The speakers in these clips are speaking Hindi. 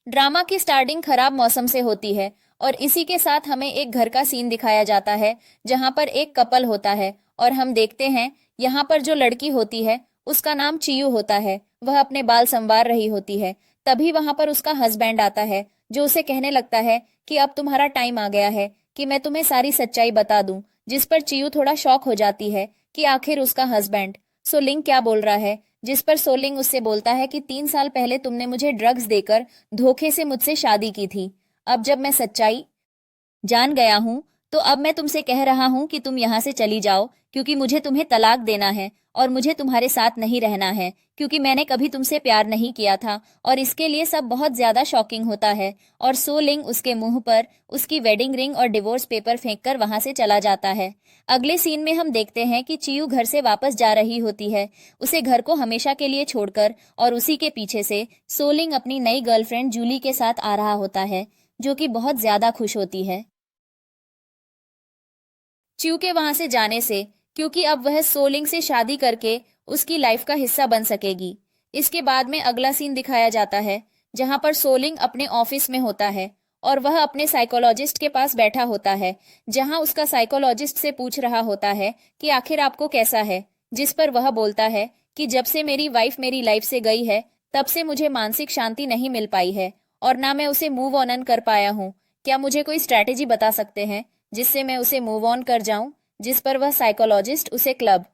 ड्रामा की स्टार्टिंग खराब मौसम से होती है और इसी के साथ हमें एक घर का सीन दिखाया जाता है जहां पर एक कपल होता है और हम देखते हैं यहाँ पर जो लड़की होती है उसका नाम चियू होता है। वह अपने बाल संवार रही होती है। तभी वहां पर उसका हस्बैंड आता है जो उसे कहने लगता है कि अब तुम्हारा टाइम आ गया है कि मैं तुम्हें सारी सच्चाई बता दूं। जिस पर चियू थोड़ा शॉक हो जाती है कि आखिर उसका हस्बैंड सोलिंग क्या बोल रहा है। जिस पर सोलिंग उससे बोलता है कि 3 साल पहले तुमने मुझे ड्रग्स देकर धोखे से मुझसे शादी की थी। अब जब मैं सच्चाई जान गया हूं तो अब मैं तुमसे कह रहा हूं कि तुम यहाँ से चली जाओ क्योंकि मुझे तुम्हें तलाक देना है और मुझे तुम्हारे साथ नहीं रहना है क्योंकि मैंने कभी तुमसे प्यार नहीं किया था। और इसके लिए सब बहुत ज्यादा शॉकिंग होता है और सोलिंग उसके मुंह पर उसकी वेडिंग रिंग और डिवोर्स पेपर फेंककर वहां से चला जाता है। अगले सीन में हम देखते हैं कि चियू घर से वापस जा रही होती है, उसे घर को हमेशा के लिए छोड़कर, और उसी के पीछे से सोलिंग अपनी नई गर्लफ्रेंड जूली के साथ आ रहा होता है जो कि बहुत ज्यादा खुश होती है च्यू के वहां से जाने से, क्योंकि अब वह सोलिंग से शादी करके उसकी लाइफ का हिस्सा बन सकेगी। इसके बाद में अगला सीन दिखाया जाता है जहां पर सोलिंग अपने ऑफिस में होता है और वह अपने साइकोलॉजिस्ट के पास बैठा होता है, जहां उसका साइकोलॉजिस्ट से पूछ रहा होता है कि आखिर आपको कैसा है। जिस पर वह बोलता है कि जब से मेरी वाइफ मेरी लाइफ से गई है तब से मुझे मानसिक शांति नहीं मिल पाई है और ना मैं उसे मूव ऑन कर पाया हूँ। क्या मुझे कोई स्ट्रैटेजी बता सकते हैं जिससे मैं उसे मूव ऑन कर जाऊं। जिस पर वह साइकोलॉजिस्ट उसे क्लब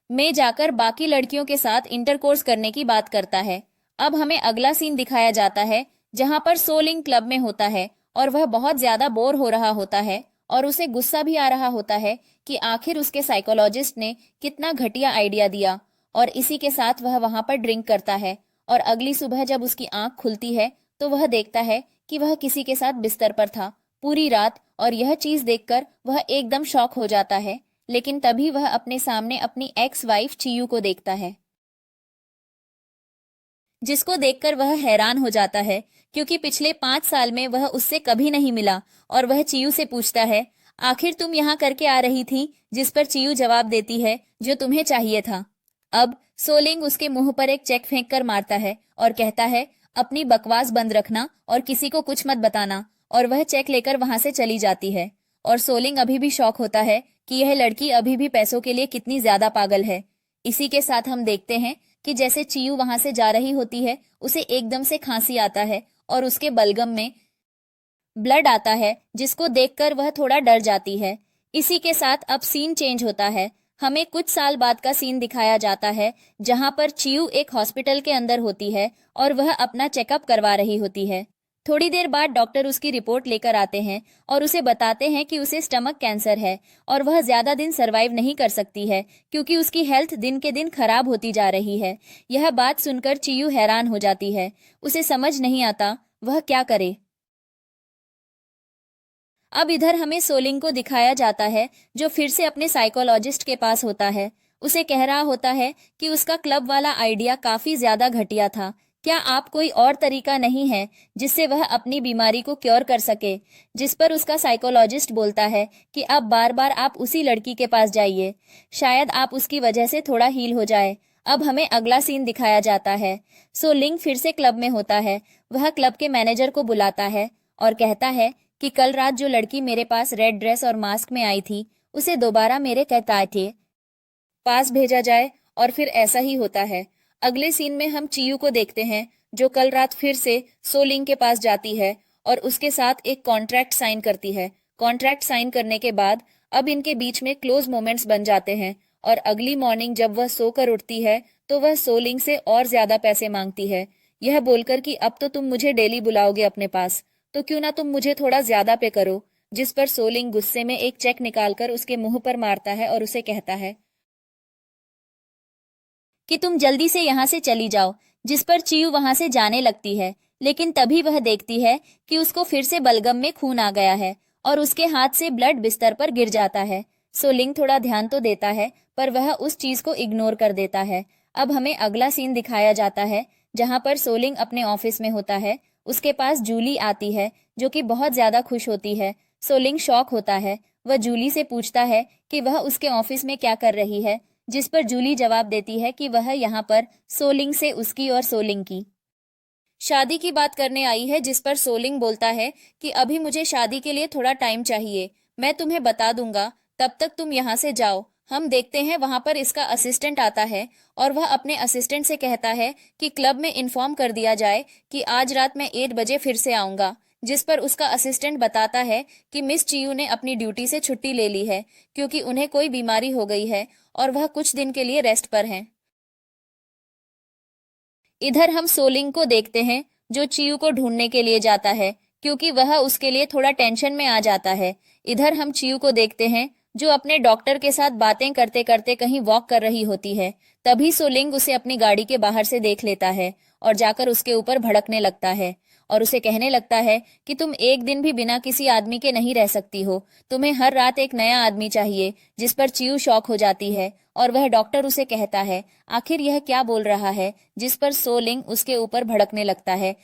में जाकर बाकी लड़कियों के साथ इंटरकोर्स करने की बात करता है। अब हमें अगला सीन दिखाया जाता है जहां पर सोलिंग क्लब में होता है और वह बहुत ज्यादा बोर हो रहा होता है और उसे गुस्सा भी आ रहा होता है कि आखिर उसके साइकोलॉजिस्ट ने कितना घटिया आइडिया दिया। और इसी के साथ वह वहां पर ड्रिंक करता है और अगली सुबह जब उसकी आंख खुलती है तो वह देखता है कि वह किसी के साथ बिस्तर पर था पूरी रात। और यह चीज देखकर वह एकदम शॉक हो जाता है, लेकिन तभी वह अपने सामने अपनी एक्स वाइफ चियू को देखता है, जिसको देखकर वह हैरान हो जाता है क्योंकि पिछले 5 साल में वह उससे कभी नहीं मिला। और वह चियू से पूछता है आखिर तुम यहाँ करके आ रही थी। जिस पर चियू जवाब देती है जो तुम्हें चाहिए था। अब सोलिंग उसके मुंह पर एक चेक फेंक कर मारता है और कहता है अपनी बकवास बंद रखना और किसी को कुछ मत बताना। और वह चेक लेकर वहां से चली जाती है और सोलिंग अभी भी शॉक होता है कि यह लड़की अभी भी पैसों के लिए कितनी ज्यादा पागल है। इसी के साथ हम देखते हैं कि जैसे चियू वहां से जा रही होती है उसे एकदम से खांसी आता है और उसके बलगम में ब्लड आता है, जिसको देखकर वह थोड़ा डर जाती है। इसी के साथ अब सीन चेंज होता है। हमें कुछ साल बाद का सीन दिखाया जाता है जहां पर चियू एक हॉस्पिटल के अंदर होती है और वह अपना चेकअप करवा रही होती है। थोड़ी देर बाद डॉक्टर उसकी रिपोर्ट लेकर आते हैं और उसे बताते हैं कि उसे स्टमक कैंसर है और वह ज्यादा दिन सरवाइव नहीं कर सकती है क्योंकि उसकी हेल्थ दिन के दिन खराब होती जा रही है। यह बात सुनकर चियू हैरान हो जाती है, उसे समझ नहीं आता वह क्या करे। अब इधर हमें सोलिंग को दिखाया जाता है जो फिर से अपने साइकोलॉजिस्ट के पास होता है। उसे कह रहा होता है कि उसका क्लब वाला आइडिया काफी ज्यादा घटिया था। क्या आप कोई और तरीका नहीं है जिससे वह अपनी बीमारी को क्योर कर सके। जिस पर उसका साइकोलॉजिस्ट बोलता है कि अब बार बार आप उसी लड़की के पास जाइए, शायद आप उसकी वजह से थोड़ा हील हो जाए। अब हमें अगला सीन दिखाया जाता है। सोलिंग फिर से क्लब में होता है। वह क्लब के मैनेजर को बुलाता है और कहता है कि कल रात जो लड़की मेरे पास रेड ड्रेस और मास्क में आई थी उसे दोबारा मेरे कहते पास भेजा जाए। और फिर ऐसा ही होता है। अगले सीन में हम चियू को देखते हैं जो कल रात फिर से सोलिंग के पास जाती है और उसके साथ एक कॉन्ट्रैक्ट साइन करती है। कॉन्ट्रैक्ट साइन करने के बाद अब इनके बीच में क्लोज मोमेंट्स बन जाते हैं और अगली मॉर्निंग जब वह सोकर उठती है तो वह सोलिंग से और ज्यादा पैसे मांगती है, यह बोलकर कि अब तो तुम मुझे डेली बुलाओगे अपने पास, तो क्यों ना तुम मुझे थोड़ा ज्यादा पे करो। जिस पर सोलिंग गुस्से में एक चेक निकालकर उसके मुंह पर मारता है और उसे कहता है कि तुम जल्दी से यहाँ से चली जाओ। जिस पर चियू वहां से जाने लगती है, लेकिन तभी वह देखती है कि उसको फिर से बलगम में खून आ गया है और उसके हाथ से ब्लड बिस्तर पर गिर जाता है। सोलिंग थोड़ा ध्यान तो देता है पर वह उस चीज को इग्नोर कर देता है। अब हमें अगला सीन दिखाया जाता है जहां पर सोलिंग अपने ऑफिस में होता है। उसके पास जूली आती है जो कि बहुत ज्यादा खुश होती है। सोलिंग शॉक होता है। वह जूली से पूछता है कि वह उसके ऑफिस में क्या कर रही है। जिस पर जूली जवाब देती है कि वह यहाँ पर सोलिंग से उसकी और सोलिंग की शादी की बात करने आई है, जिस पर सोलिंग बोलता है कि अभी मुझे शादी के लिए थोड़ा टाइम चाहिए, मैं तुम्हें बता दूंगा, तब तक तुम यहाँ से जाओ। हम देखते हैं वहां पर इसका असिस्टेंट आता है और वह अपने असिस्टेंट से कहता है कि क्लब में इन्फॉर्म कर दिया जाए कि आज रात मैं 8 बजे फिर से आऊंगा, जिस पर उसका असिस्टेंट बताता है कि मिस चियू ने अपनी ड्यूटी से छुट्टी ले ली है क्योंकि उन्हें कोई बीमारी हो गई है और वह कुछ दिन के लिए रेस्ट पर हैं। इधर हम सोलिंग को देखते हैं जो चियू को ढूंढने के लिए जाता है क्योंकि वह उसके लिए थोड़ा टेंशन में आ जाता है। इधर हम चियू को देखते हैं जो अपने डॉक्टर के साथ बातें करते करते कहीं वॉक कर रही होती है। तभी सोलिंग उसे अपनी गाड़ी के बाहर से देख लेता है और जाकर उसके ऊपर भड़कने लगता है और उसे कहने लगता है कि तुम एक दिन भी बिना किसी आदमी के नहीं रह सकती हो, तुम्हें हर रात एक नया आदमी चाहिए। जिस पर चियू शॉक हो जाती है और वह डॉक्टर उसे कहता है आखिर यह क्या बोल रहा है, जिस पर सोलिंग उसके ऊपर भड़कने लगता है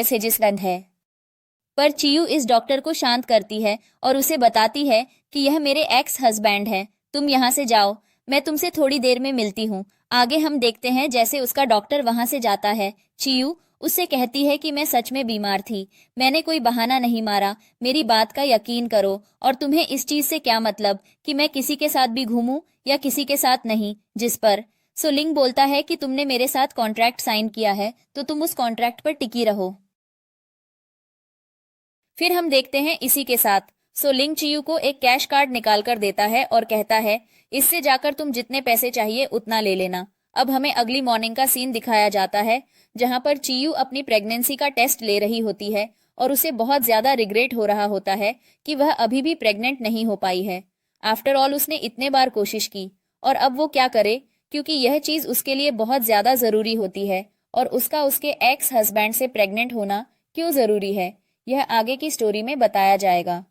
से जिस गंध है। पर चियू इस डॉक्टर को शांत करती है और उसे बताती है कि यह मेरे एक्स हस्बैंड है, तुम यहाँ से जाओ, मैं तुमसे थोड़ी देर में मिलती हूँ। आगे हम देखते हैं जैसे उसका डॉक्टर वहां से जाता है। चियू उससे कहती है कि मैं सच में बीमार थी, मैंने कोई बहाना नहीं मारा, मेरी बात का यकीन करो, और तुम्हें इस चीज से क्या मतलब कि मैं किसी के साथ भी घूमूं या किसी के साथ नहीं। जिस पर सोलिंग बोलता है कि तुमने मेरे साथ कॉन्ट्रैक्ट साइन किया है तो तुम उस कॉन्ट्रैक्ट पर टिकी रहो। फिर हम देखते हैं इसी के साथ सोलिंग चियू को एक कैश कार्ड निकाल कर देता है और कहता है इससे जाकर तुम जितने पैसे चाहिए उतना ले लेना। अब हमें अगली मॉर्निंग का सीन दिखाया जाता है जहां पर चियू अपनी प्रेगनेंसी का टेस्ट ले रही होती है और उसे बहुत ज्यादा रिग्रेट हो रहा होता है कि वह अभी भी प्रेग्नेंट नहीं हो पाई है। आफ्टर ऑल उसने इतने बार कोशिश की और अब वो क्या करे, क्योंकि यह चीज उसके लिए बहुत ज्यादा जरूरी होती है और उसका उसके एक्स हस्बैंड से प्रेग्नेंट होना क्यों जरूरी है, यह आगे की स्टोरी में बताया जाएगा।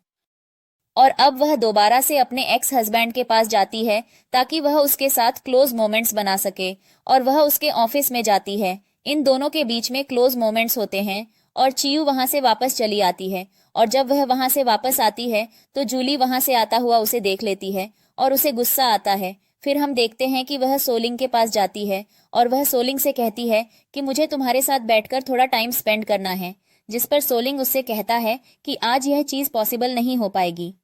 और अब वह दोबारा से अपने एक्स हस्बैंड के पास जाती है ताकि वह उसके साथ क्लोज मोमेंट्स बना सके और वह उसके ऑफिस में जाती है। इन दोनों के बीच में क्लोज मोमेंट्स होते हैं और चियू वहां से वापस चली आती है और जब वह वहां से वापस आती है तो जूली वहां से आता हुआ उसे देख लेती है और उसे गुस्सा आता है। फिर हम देखते हैं कि वह सोलिंग के पास जाती है और वह सोलिंग से कहती है कि मुझे तुम्हारे साथ बैठकर थोड़ा टाइम स्पेंड करना है, जिस पर सोलिंग उससे कहता है कि आज यह चीज पॉसिबल नहीं हो पाएगी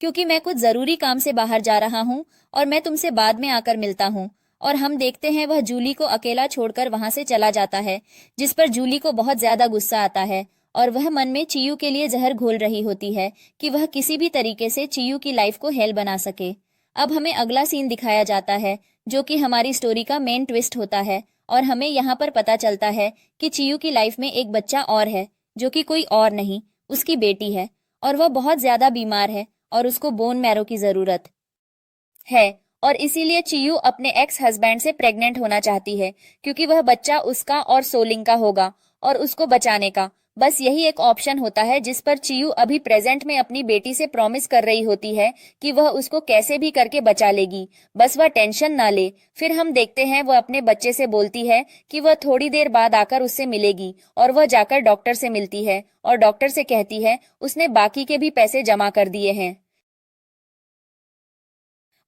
क्योंकि मैं कुछ जरूरी काम से बाहर जा रहा हूँ और मैं तुमसे बाद में आकर मिलता हूँ। और हम देखते हैं वह जूली को अकेला छोड़कर वहां से चला जाता है, जिस पर जूली को बहुत ज्यादा गुस्सा आता है और वह मन में चियू के लिए जहर घोल रही होती है कि वह किसी भी तरीके से चियू की लाइफ को हेल बना सके। अब हमें अगला सीन दिखाया जाता है जो कि हमारी स्टोरी का मेन ट्विस्ट होता है और हमें यहाँ पर पता चलता है कि चियू की लाइफ में एक बच्चा और है जो कि कोई और नहीं, उसकी बेटी है और वह बहुत ज्यादा बीमार है और उसको बोन मैरो की जरूरत है और इसीलिए चियू अपने एक्स हस्बैंड से प्रेग्नेंट होना चाहती है क्योंकि वह बच्चा उसका और सोलिंग का होगा और उसको बचाने का बस यही एक ऑप्शन होता है, जिस पर चियू अभी प्रेजेंट में अपनी बेटी से प्रॉमिस कर रही होती है कि वह उसको कैसे भी करके बचा लेगी, बस वह टेंशन ना ले। फिर हम देखते हैं वह अपने बच्चे से बोलती है कि वह थोड़ी देर बाद आकर उससे मिलेगी और वह जाकर डॉक्टर से मिलती है और डॉक्टर से कहती है उसने बाकी के भी पैसे जमा कर दिए हैं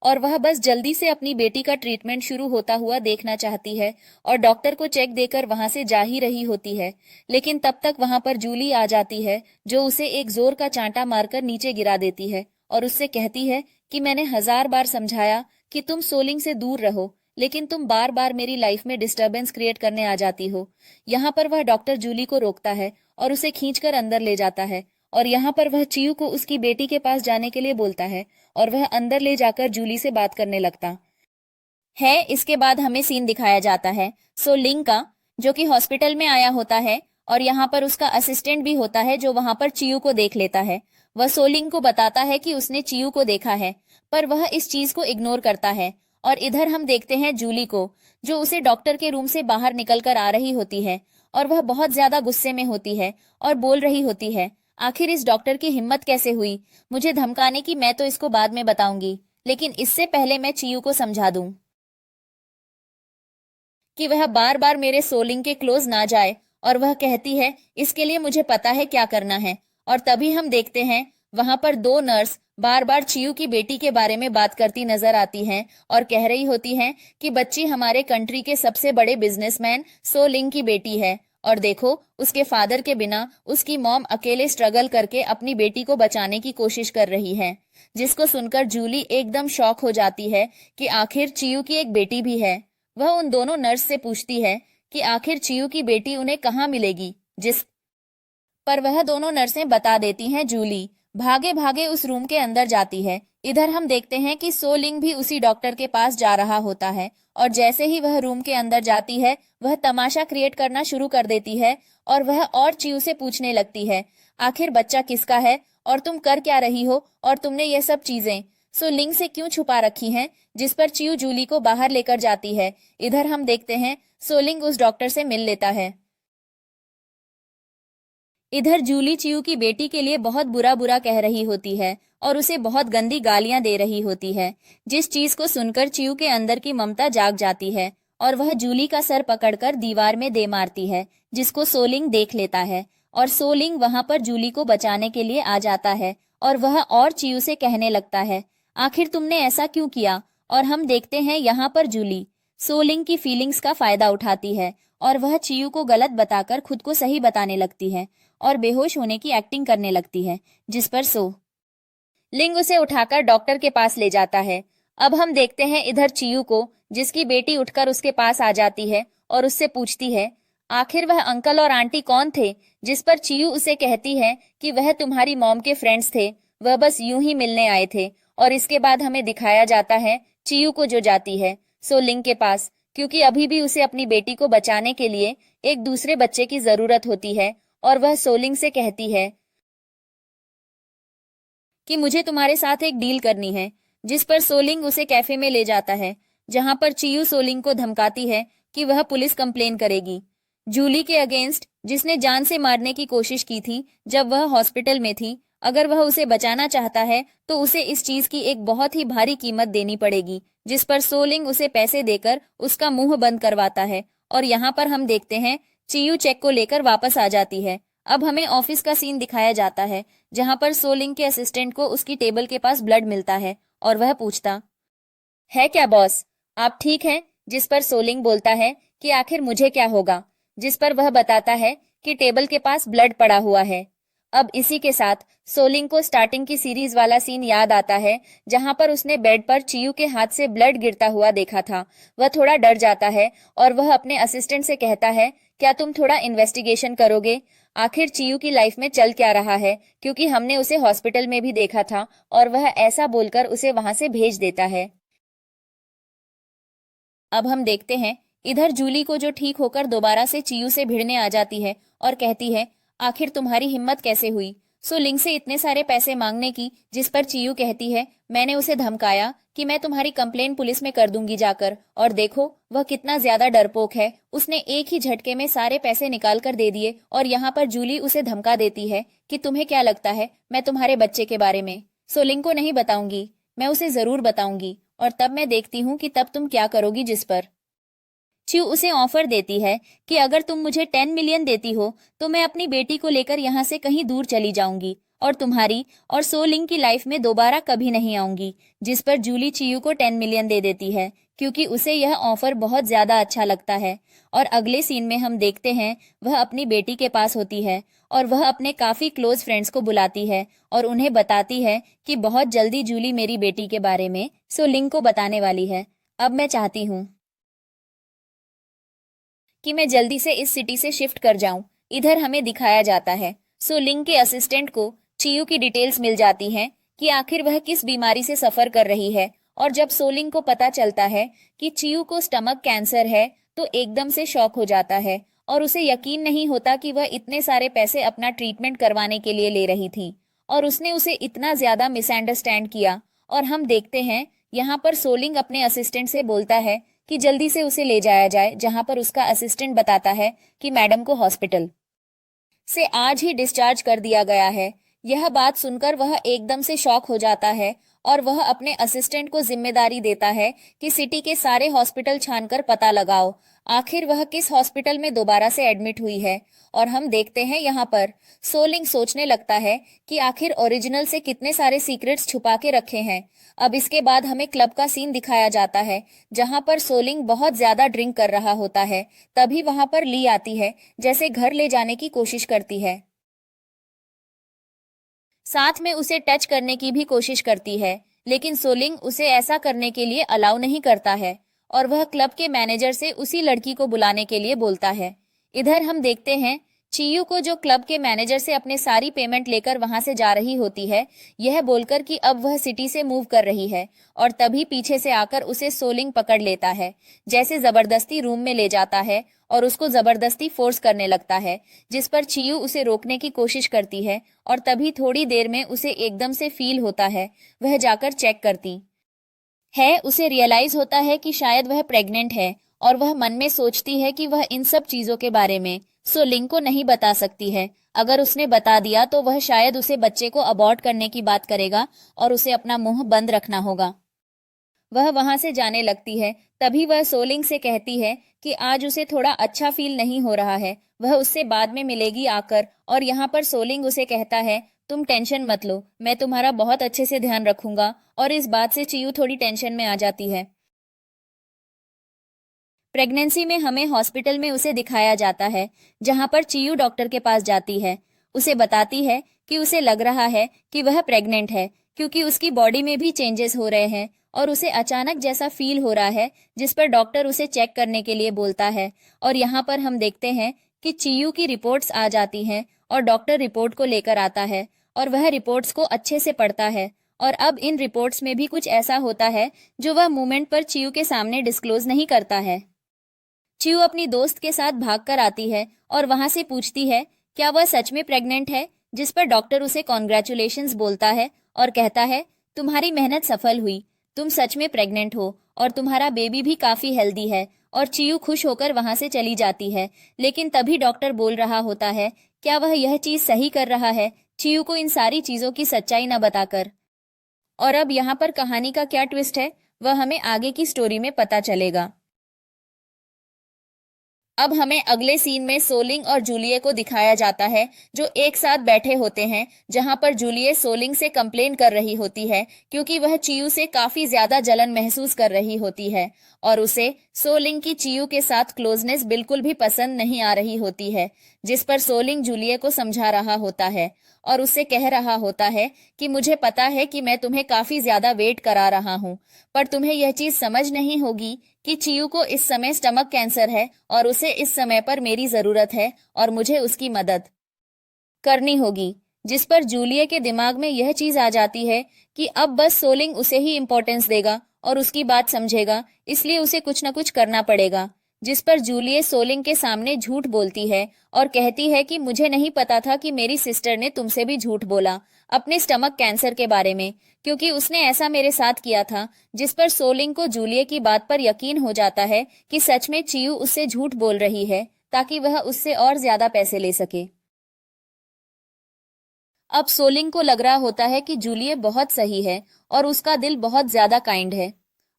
और वह बस जल्दी से अपनी बेटी का ट्रीटमेंट शुरू होता हुआ देखना चाहती है और डॉक्टर को चेक देकर वहां से जा ही रही होती है। लेकिन तब तक वहां पर जूली आ जाती है जो उसे एक जोर का चांटा मारकर नीचे गिरा देती है और उससे कहती है कि मैंने 1000 बार समझाया कि तुम सोलिंग से दूर रहो, लेकिन तुम बार बार मेरी लाइफ में डिस्टर्बेंस क्रिएट करने आ जाती हो। यहाँ पर वह डॉक्टर जूली को रोकता है और उसे खींचकर अंदर ले जाता है और यहाँ पर वह चियू को उसकी बेटी के पास जाने के लिए बोलता है और वह अंदर ले जाकर जूली से बात करने लगता है। इसके बाद हमें सीन दिखाया जाता है सोलिंग का, जो कि हॉस्पिटल में आया होता है और यहाँ पर उसका असिस्टेंट भी होता है जो वहां पर चियू को देख लेता है। वह सोलिंग को बताता है कि उसने चियू को देखा है पर वह इस चीज को इग्नोर करता है। और इधर हम देखते हैं जूली को जो उसे डॉक्टर के रूम से बाहर निकल कर आ रही होती है और वह बहुत ज्यादा गुस्से में होती है और बोल रही होती है आखिर इस डॉक्टर की हिम्मत कैसे हुई मुझे धमकाने की, मैं तो इसको बाद में बताऊंगी, लेकिन इससे पहले मैं चियू को समझा दूं कि वह बार बार मेरे सोलिंग के क्लोज ना जाए। और वह कहती है इसके लिए मुझे पता है क्या करना है। और तभी हम देखते हैं वहां पर 2 नर्स बार बार चियू की बेटी के बारे में बात करती नजर आती हैं और कह रही होती हैं कि बच्ची हमारे कंट्री के सबसे बड़े बिजनेसमैन सो लिंग की बेटी है, और देखो उसके फादर के बिना उसकी मॉम अकेले स्ट्रगल करके अपनी बेटी को बचाने की कोशिश कर रही है। जिसको सुनकर जूली एकदम शॉक हो जाती है कि आखिर चियू की एक बेटी भी है। वह उन दोनों नर्स से पूछती है कि आखिर चियू की बेटी उन्हें कहाँ मिलेगी, जिस पर वह दोनों नर्सें बता देती हैं। जूली भागे भागे उस रूम के अंदर जाती है। इधर हम देखते हैं कि सो लिंग भी उसी डॉक्टर के पास जा रहा होता है, और जैसे ही वह रूम के अंदर जाती है वह तमाशा क्रिएट करना शुरू कर देती है और वह और चियू से पूछने लगती है आखिर बच्चा किसका है और तुम कर क्या रही हो और तुमने ये सब चीजें सो लिंग से क्यों छुपा रखी हैं, जिस पर चियू जूली को बाहर लेकर जाती है। इधर हम देखते हैं सो लिंग उस डॉक्टर से मिल लेता है। इधर जूली चियू की बेटी के लिए बहुत बुरा बुरा कह रही होती है और उसे बहुत गंदी गालियां दे रही होती है, जिस चीज को सुनकर चियू के अंदर की ममता जाग जाती है और वह जूली का सर पकड़कर दीवार में दे मारती है, जिसको सोलिंग देख लेता है और सोलिंग वहां पर जूली को बचाने के लिए आ जाता है और वह और चियू से कहने लगता है आखिर तुमने ऐसा क्यों किया। और हम देखते हैं यहाँ पर जूली सोलिंग की फीलिंग्स का फायदा उठाती है और वह चियू को गलत बताकर खुद को सही बताने लगती है और बेहोश होने की एक्टिंग करने लगती है, जिस पर सो लिंग उसे उठाकर डॉक्टर के पास ले जाता है। अब हम देखते हैं इधर चियू को, जिसकी बेटी उठकर उसके पास आ जाती है और उससे पूछती है आखिर वह अंकल और आंटी कौन थे, जिस पर चियू उसे कहती है कि वह तुम्हारी मॉम के फ्रेंड्स थे, वह बस यूं ही मिलने आए थे। और इसके बाद हमें दिखाया जाता है चियू को जो जाती है सो लिंग के पास, क्योंकि अभी भी उसे अपनी बेटी को बचाने के लिए एक दूसरे बच्चे की जरूरत होती है और वह सोलिंग से कहती है कि मुझे तुम्हारे साथ एक डील करनी है, जिस पर सोलिंग उसे कैफे में ले जाता है, जहां पर चियू सोलिंग को धमकाती है कि वह पुलिस कंप्लेन करेगी जूली के अगेंस्ट, जिसने जान से मारने की कोशिश की थी जब वह हॉस्पिटल में थी। अगर वह उसे बचाना चाहता है तो उसे इस चीज की एक बहुत ही भारी कीमत देनी पड़ेगी, जिस पर सोलिंग उसे पैसे देकर उसका मुंह बंद करवाता है। और यहाँ पर हम देखते हैं चियू चेक को लेकर वापस आ जाती है। अब हमें ऑफिस का सीन दिखाया जाता है, जहां पर सोलिंग के असिस्टेंट को उसकी टेबल के पास ब्लड मिलता है और वह पूछता है क्या बॉस, आप ठीक हैं, जिस पर सोलिंग बोलता है कि आखिर मुझे क्या होगा, जिस पर वह बताता है कि टेबल के पास ब्लड पड़ा हुआ है। अब इसी के साथ सोलिंग को स्टार्टिंग की सीरीज वाला सीन याद आता है, जहां पर उसने बेड पर चियू के हाथ से ब्लड गिरता हुआ देखा था। वह थोड़ा डर जाता है और वह अपने असिस्टेंट से कहता है क्या तुम थोड़ा इन्वेस्टिगेशन करोगे, आखिर चियू की लाइफ में चल क्या रहा है, क्योंकि हमने उसे हॉस्पिटल में भी देखा था। और वह ऐसा बोलकर उसे वहां से भेज देता है। अब हम देखते हैं इधर जूली को, जो ठीक होकर दोबारा से चियू से भिड़ने आ जाती है और कहती है आखिर तुम्हारी हिम्मत कैसे हुई सो लिंग से इतने सारे पैसे मांगने की, जिस पर चियू कहती है मैंने उसे धमकाया कि मैं तुम्हारी कंप्लेन पुलिस में कर दूंगी जाकर, और देखो वह कितना ज्यादा डरपोक है, उसने एक ही झटके में सारे पैसे निकाल कर दे दिए। और यहाँ पर जूली उसे धमका देती है कि तुम्हें क्या लगता है मैं तुम्हारे बच्चे के बारे में सो लिंग को नहीं बताऊंगी, मैं उसे जरूर बताऊंगी और तब मैं देखती हूँ कि तब तुम क्या करोगी। जिस पर चियू उसे ऑफर देती है कि अगर तुम मुझे 10 मिलियन देती हो तो मैं अपनी बेटी को लेकर यहाँ से कहीं दूर चली जाऊंगी और तुम्हारी और सोलिंग की लाइफ में दोबारा कभी नहीं आऊंगी। जिस पर जूली चियू को 10 मिलियन दे देती है, क्योंकि उसे यह ऑफर बहुत ज्यादा अच्छा लगता है। और अगले सीन में हम देखते हैं वह अपनी बेटी के पास होती है और वह अपने काफी क्लोज फ्रेंड्स को बुलाती है और उन्हें बताती है कि बहुत जल्दी जूली मेरी बेटी के बारे में सोलिंग को बताने वाली है। अब मैं चाहती हूँ कि मैं जल्दी से इस सिटी से शिफ्ट कर जाऊं। इधर हमें दिखाया जाता है सोलिंग के असिस्टेंट को चियू की डिटेल्स मिल जाती हैं कि आखिर वह किस बीमारी से सफर कर रही है। और जब सोलिंग को पता चलता है कि चियू को स्टमक कैंसर है तो एकदम से शॉक हो जाता है और उसे यकीन नहीं होता कि वह इतने सारे पैसे अपना ट्रीटमेंट करवाने के लिए ले रही थी और उसने उसे इतना ज्यादा मिसअंडरस्टैंड किया। और हम देखते हैं यहाँ पर सोलिंग अपने असिस्टेंट से बोलता है कि जल्दी से उसे ले जाया जाए, जहां पर उसका असिस्टेंट बताता है कि मैडम को हॉस्पिटल से आज ही डिस्चार्ज कर दिया गया है। यह बात सुनकर वह एकदम से शॉक हो जाता है और वह अपने असिस्टेंट को जिम्मेदारी देता है कि सिटी के सारे हॉस्पिटल छानकर पता लगाओ आखिर वह किस हॉस्पिटल में दोबारा से एडमिट हुई है। और हम देखते हैं यहाँ पर सोलिंग सोचने लगता है कि आखिर ओरिजिनल से कितने सारे सीक्रेट्स छुपा के रखे हैं। अब इसके बाद हमें क्लब का सीन दिखाया जाता है जहां पर सोलिंग बहुत ज्यादा ड्रिंक कर रहा होता है। तभी वहां पर ली आती है, जैसे घर ले जाने की कोशिश करती है, साथ में उसे टच करने की भी कोशिश करती है, लेकिन सोलिंग उसे ऐसा करने के लिए अलाउ नहीं करता है और वह क्लब के मैनेजर से उसी लड़की को बुलाने के लिए बोलता है। इधर हम देखते हैं चियू को, जो क्लब के मैनेजर से अपने सारी पेमेंट लेकर वहां से जा रही होती है, यह बोलकर कि अब वह सिटी से मूव कर रही है। और तभी पीछे से आकर उसे सोलिंग पकड़ लेता है, जैसे जबरदस्ती रूम में ले जाता है और उसको जबरदस्ती फोर्स करने लगता है, जिस पर चियू उसे रोकने की कोशिश करती है। और तभी थोड़ी देर में उसे एकदम से फील होता है, वह जाकर चेक करती है, उसे रियलाइज होता है कि शायद वह प्रेग्नेंट है और वह मन में सोचती है कि वह इन सब चीजों के बारे में सोलिंग को नहीं बता सकती है। अगर उसने बता दिया तो वह शायद उसे बच्चे को अबॉर्ट करने की बात करेगा और उसे अपना मुंह बंद रखना होगा। वह वहां से जाने लगती है। तभी वह सोलिंग से कहती है कि आज उसे थोड़ा अच्छा फील नहीं हो रहा है, वह उससे बाद में मिलेगी आकर। और यहाँ पर सोलिंग उसे कहता है, तुम टेंशन मत लो, मैं तुम्हारा बहुत अच्छे से ध्यान रखूंगा। और इस बात से चियू थोड़ी टेंशन में आ जाती है। प्रेगनेंसी में हमें हॉस्पिटल में उसे दिखाया जाता है, जहां पर चियू डॉक्टर के पास जाती है, उसे बताती है कि उसे लग रहा है कि वह प्रेग्नेंट है, क्योंकि उसकी बॉडी में भी चेंजेस हो रहे हैं और उसे अचानक जैसा फील हो रहा है, जिस पर डॉक्टर उसे चेक करने के लिए बोलता है। और यहाँ पर हम देखते हैं कि चियू की रिपोर्ट्स आ जाती हैं और डॉक्टर रिपोर्ट को लेकर आता है और वह रिपोर्ट्स को अच्छे से पढ़ता है। और अब इन रिपोर्ट्स में भी कुछ ऐसा होता है जो वह मोमेंट पर चियू के सामने डिस्क्लोज नहीं करता है। चियू अपनी दोस्त के साथ भागकर आती है और वहां से पूछती है क्या वह सच में प्रेग्नेंट है, जिस पर डॉक्टर उसे कॉन्ग्रेचुलेशंस बोलता है और कहता है तुम्हारी मेहनत सफल हुई, तुम सच में प्रेग्नेंट हो और तुम्हारा बेबी भी काफी हेल्दी है। और चियू खुश होकर वहां से चली जाती है। लेकिन तभी डॉक्टर बोल रहा होता है क्या वह यह चीज सही कर रहा है, चियू को इन सारी चीजों की सच्चाई न बताकर। और अब यहाँ पर कहानी का क्या ट्विस्ट है वह हमें आगे की स्टोरी में पता चलेगा। अब हमें अगले सीन में सोलिंग और जूलिए को दिखाया जाता है, जो एक साथ बैठे होते हैं, जहां पर जूलिए सोलिंग से कंप्लेन कर रही होती है क्योंकि वह चियू से काफी ज्यादा जलन महसूस कर रही होती है और उसे सोलिंग की चियू के साथ क्लोजनेस बिल्कुल भी पसंद नहीं आ रही होती है। जिस पर सोलिंग जूलिए को समझा रहा होता है और उससे कह रहा होता है कि मुझे पता है कि मैं तुम्हें काफी ज्यादा वेट करा रहा हूँ, पर तुम्हें यह चीज समझ नहीं होगी कि चियू को इस समय स्टमक कैंसर है और उसे इस समय पर मेरी जरूरत है और मुझे उसकी मदद करनी होगी। जिस पर जूलिए के दिमाग में यह चीज आ जाती है कि अब बस सोलिंग उसे ही इंपॉर्टेंस देगा और उसकी बात समझेगा, इसलिए उसे कुछ न कुछ करना पड़ेगा। जिस पर जूलिए सोलिंग के सामने झूठ बोलती है और कहती है कि मुझे नहीं पता था कि मेरी सिस्टर ने तुमसे भी झूठ बोला अपने स्टमक कैंसर के बारे में, क्योंकि उसने ऐसा मेरे साथ किया था। जिस पर सोलिंग को जूलिए की बात पर यकीन हो जाता है कि सच में चियू उससे झूठ बोल रही है ताकि वह उससे और ज्यादा पैसे ले सके। अब सोलिंग को लग रहा होता है कि जूलिए बहुत सही है और उसका दिल बहुत ज्यादा काइंड है।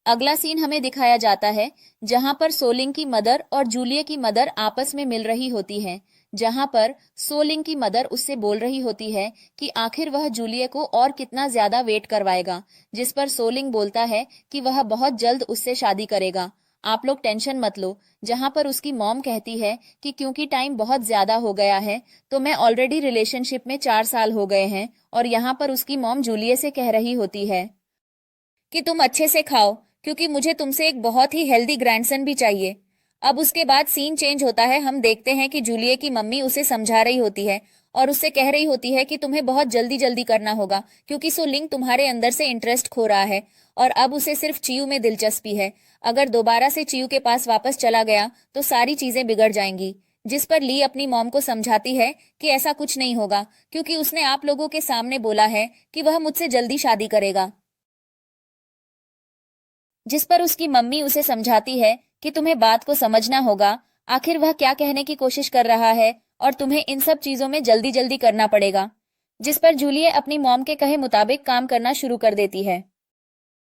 अगला सीन हमें दिखाया जाता है जहां पर सोलिंग की मदर और जूलिए की मदर आपस में मिल रही होती हैं, जहां पर सोलिंग की मदर उससे बोल रही होती है कि आखिर वह जूलिए को और कितना ज्यादा वेट करवाएगा। जिस पर सोलिंग बोलता है कि वह बहुत जल्द उससे शादी करेगा, आप लोग टेंशन मत लो। जहां पर उसकी मॉम कहती है कि क्योंकि टाइम बहुत ज्यादा हो गया है तो मैं ऑलरेडी रिलेशनशिप में 4 साल हो गए हैं। और यहाँ पर उसकी मॉम जूलिए से कह रही होती है कि तुम अच्छे से खाओ क्योंकि मुझे तुमसे एक बहुत ही हेल्दी ग्रैंडसन भी चाहिए। अब उसके बाद सीन चेंज होता है, हम देखते हैं कि जूलिए की मम्मी उसे समझा रही होती है और उससे कह रही होती है कि तुम्हें बहुत जल्दी जल्दी करना होगा क्योंकि सोलिंग तुम्हारे अंदर से इंटरेस्ट खो रहा है और अब उसे सिर्फ चियू में दिलचस्पी है। अगर दोबारा से चियू के पास वापस चला गया तो सारी चीजें बिगड़ जाएंगी। जिस पर ली अपनी मॉम को समझाती है कि ऐसा कुछ नहीं होगा क्योंकि उसने आप लोगों के सामने बोला है कि वह मुझसे जल्दी शादी करेगा। जिस पर उसकी मम्मी उसे समझाती है कि तुम्हें बात को समझना होगा, आखिर वह क्या कहने की कोशिश कर रहा है और तुम्हें इन सब चीजों में जल्दी जल्दी करना पड़ेगा। जिस पर जूलिए अपनी मॉम के कहे मुताबिक काम करना शुरू कर देती है।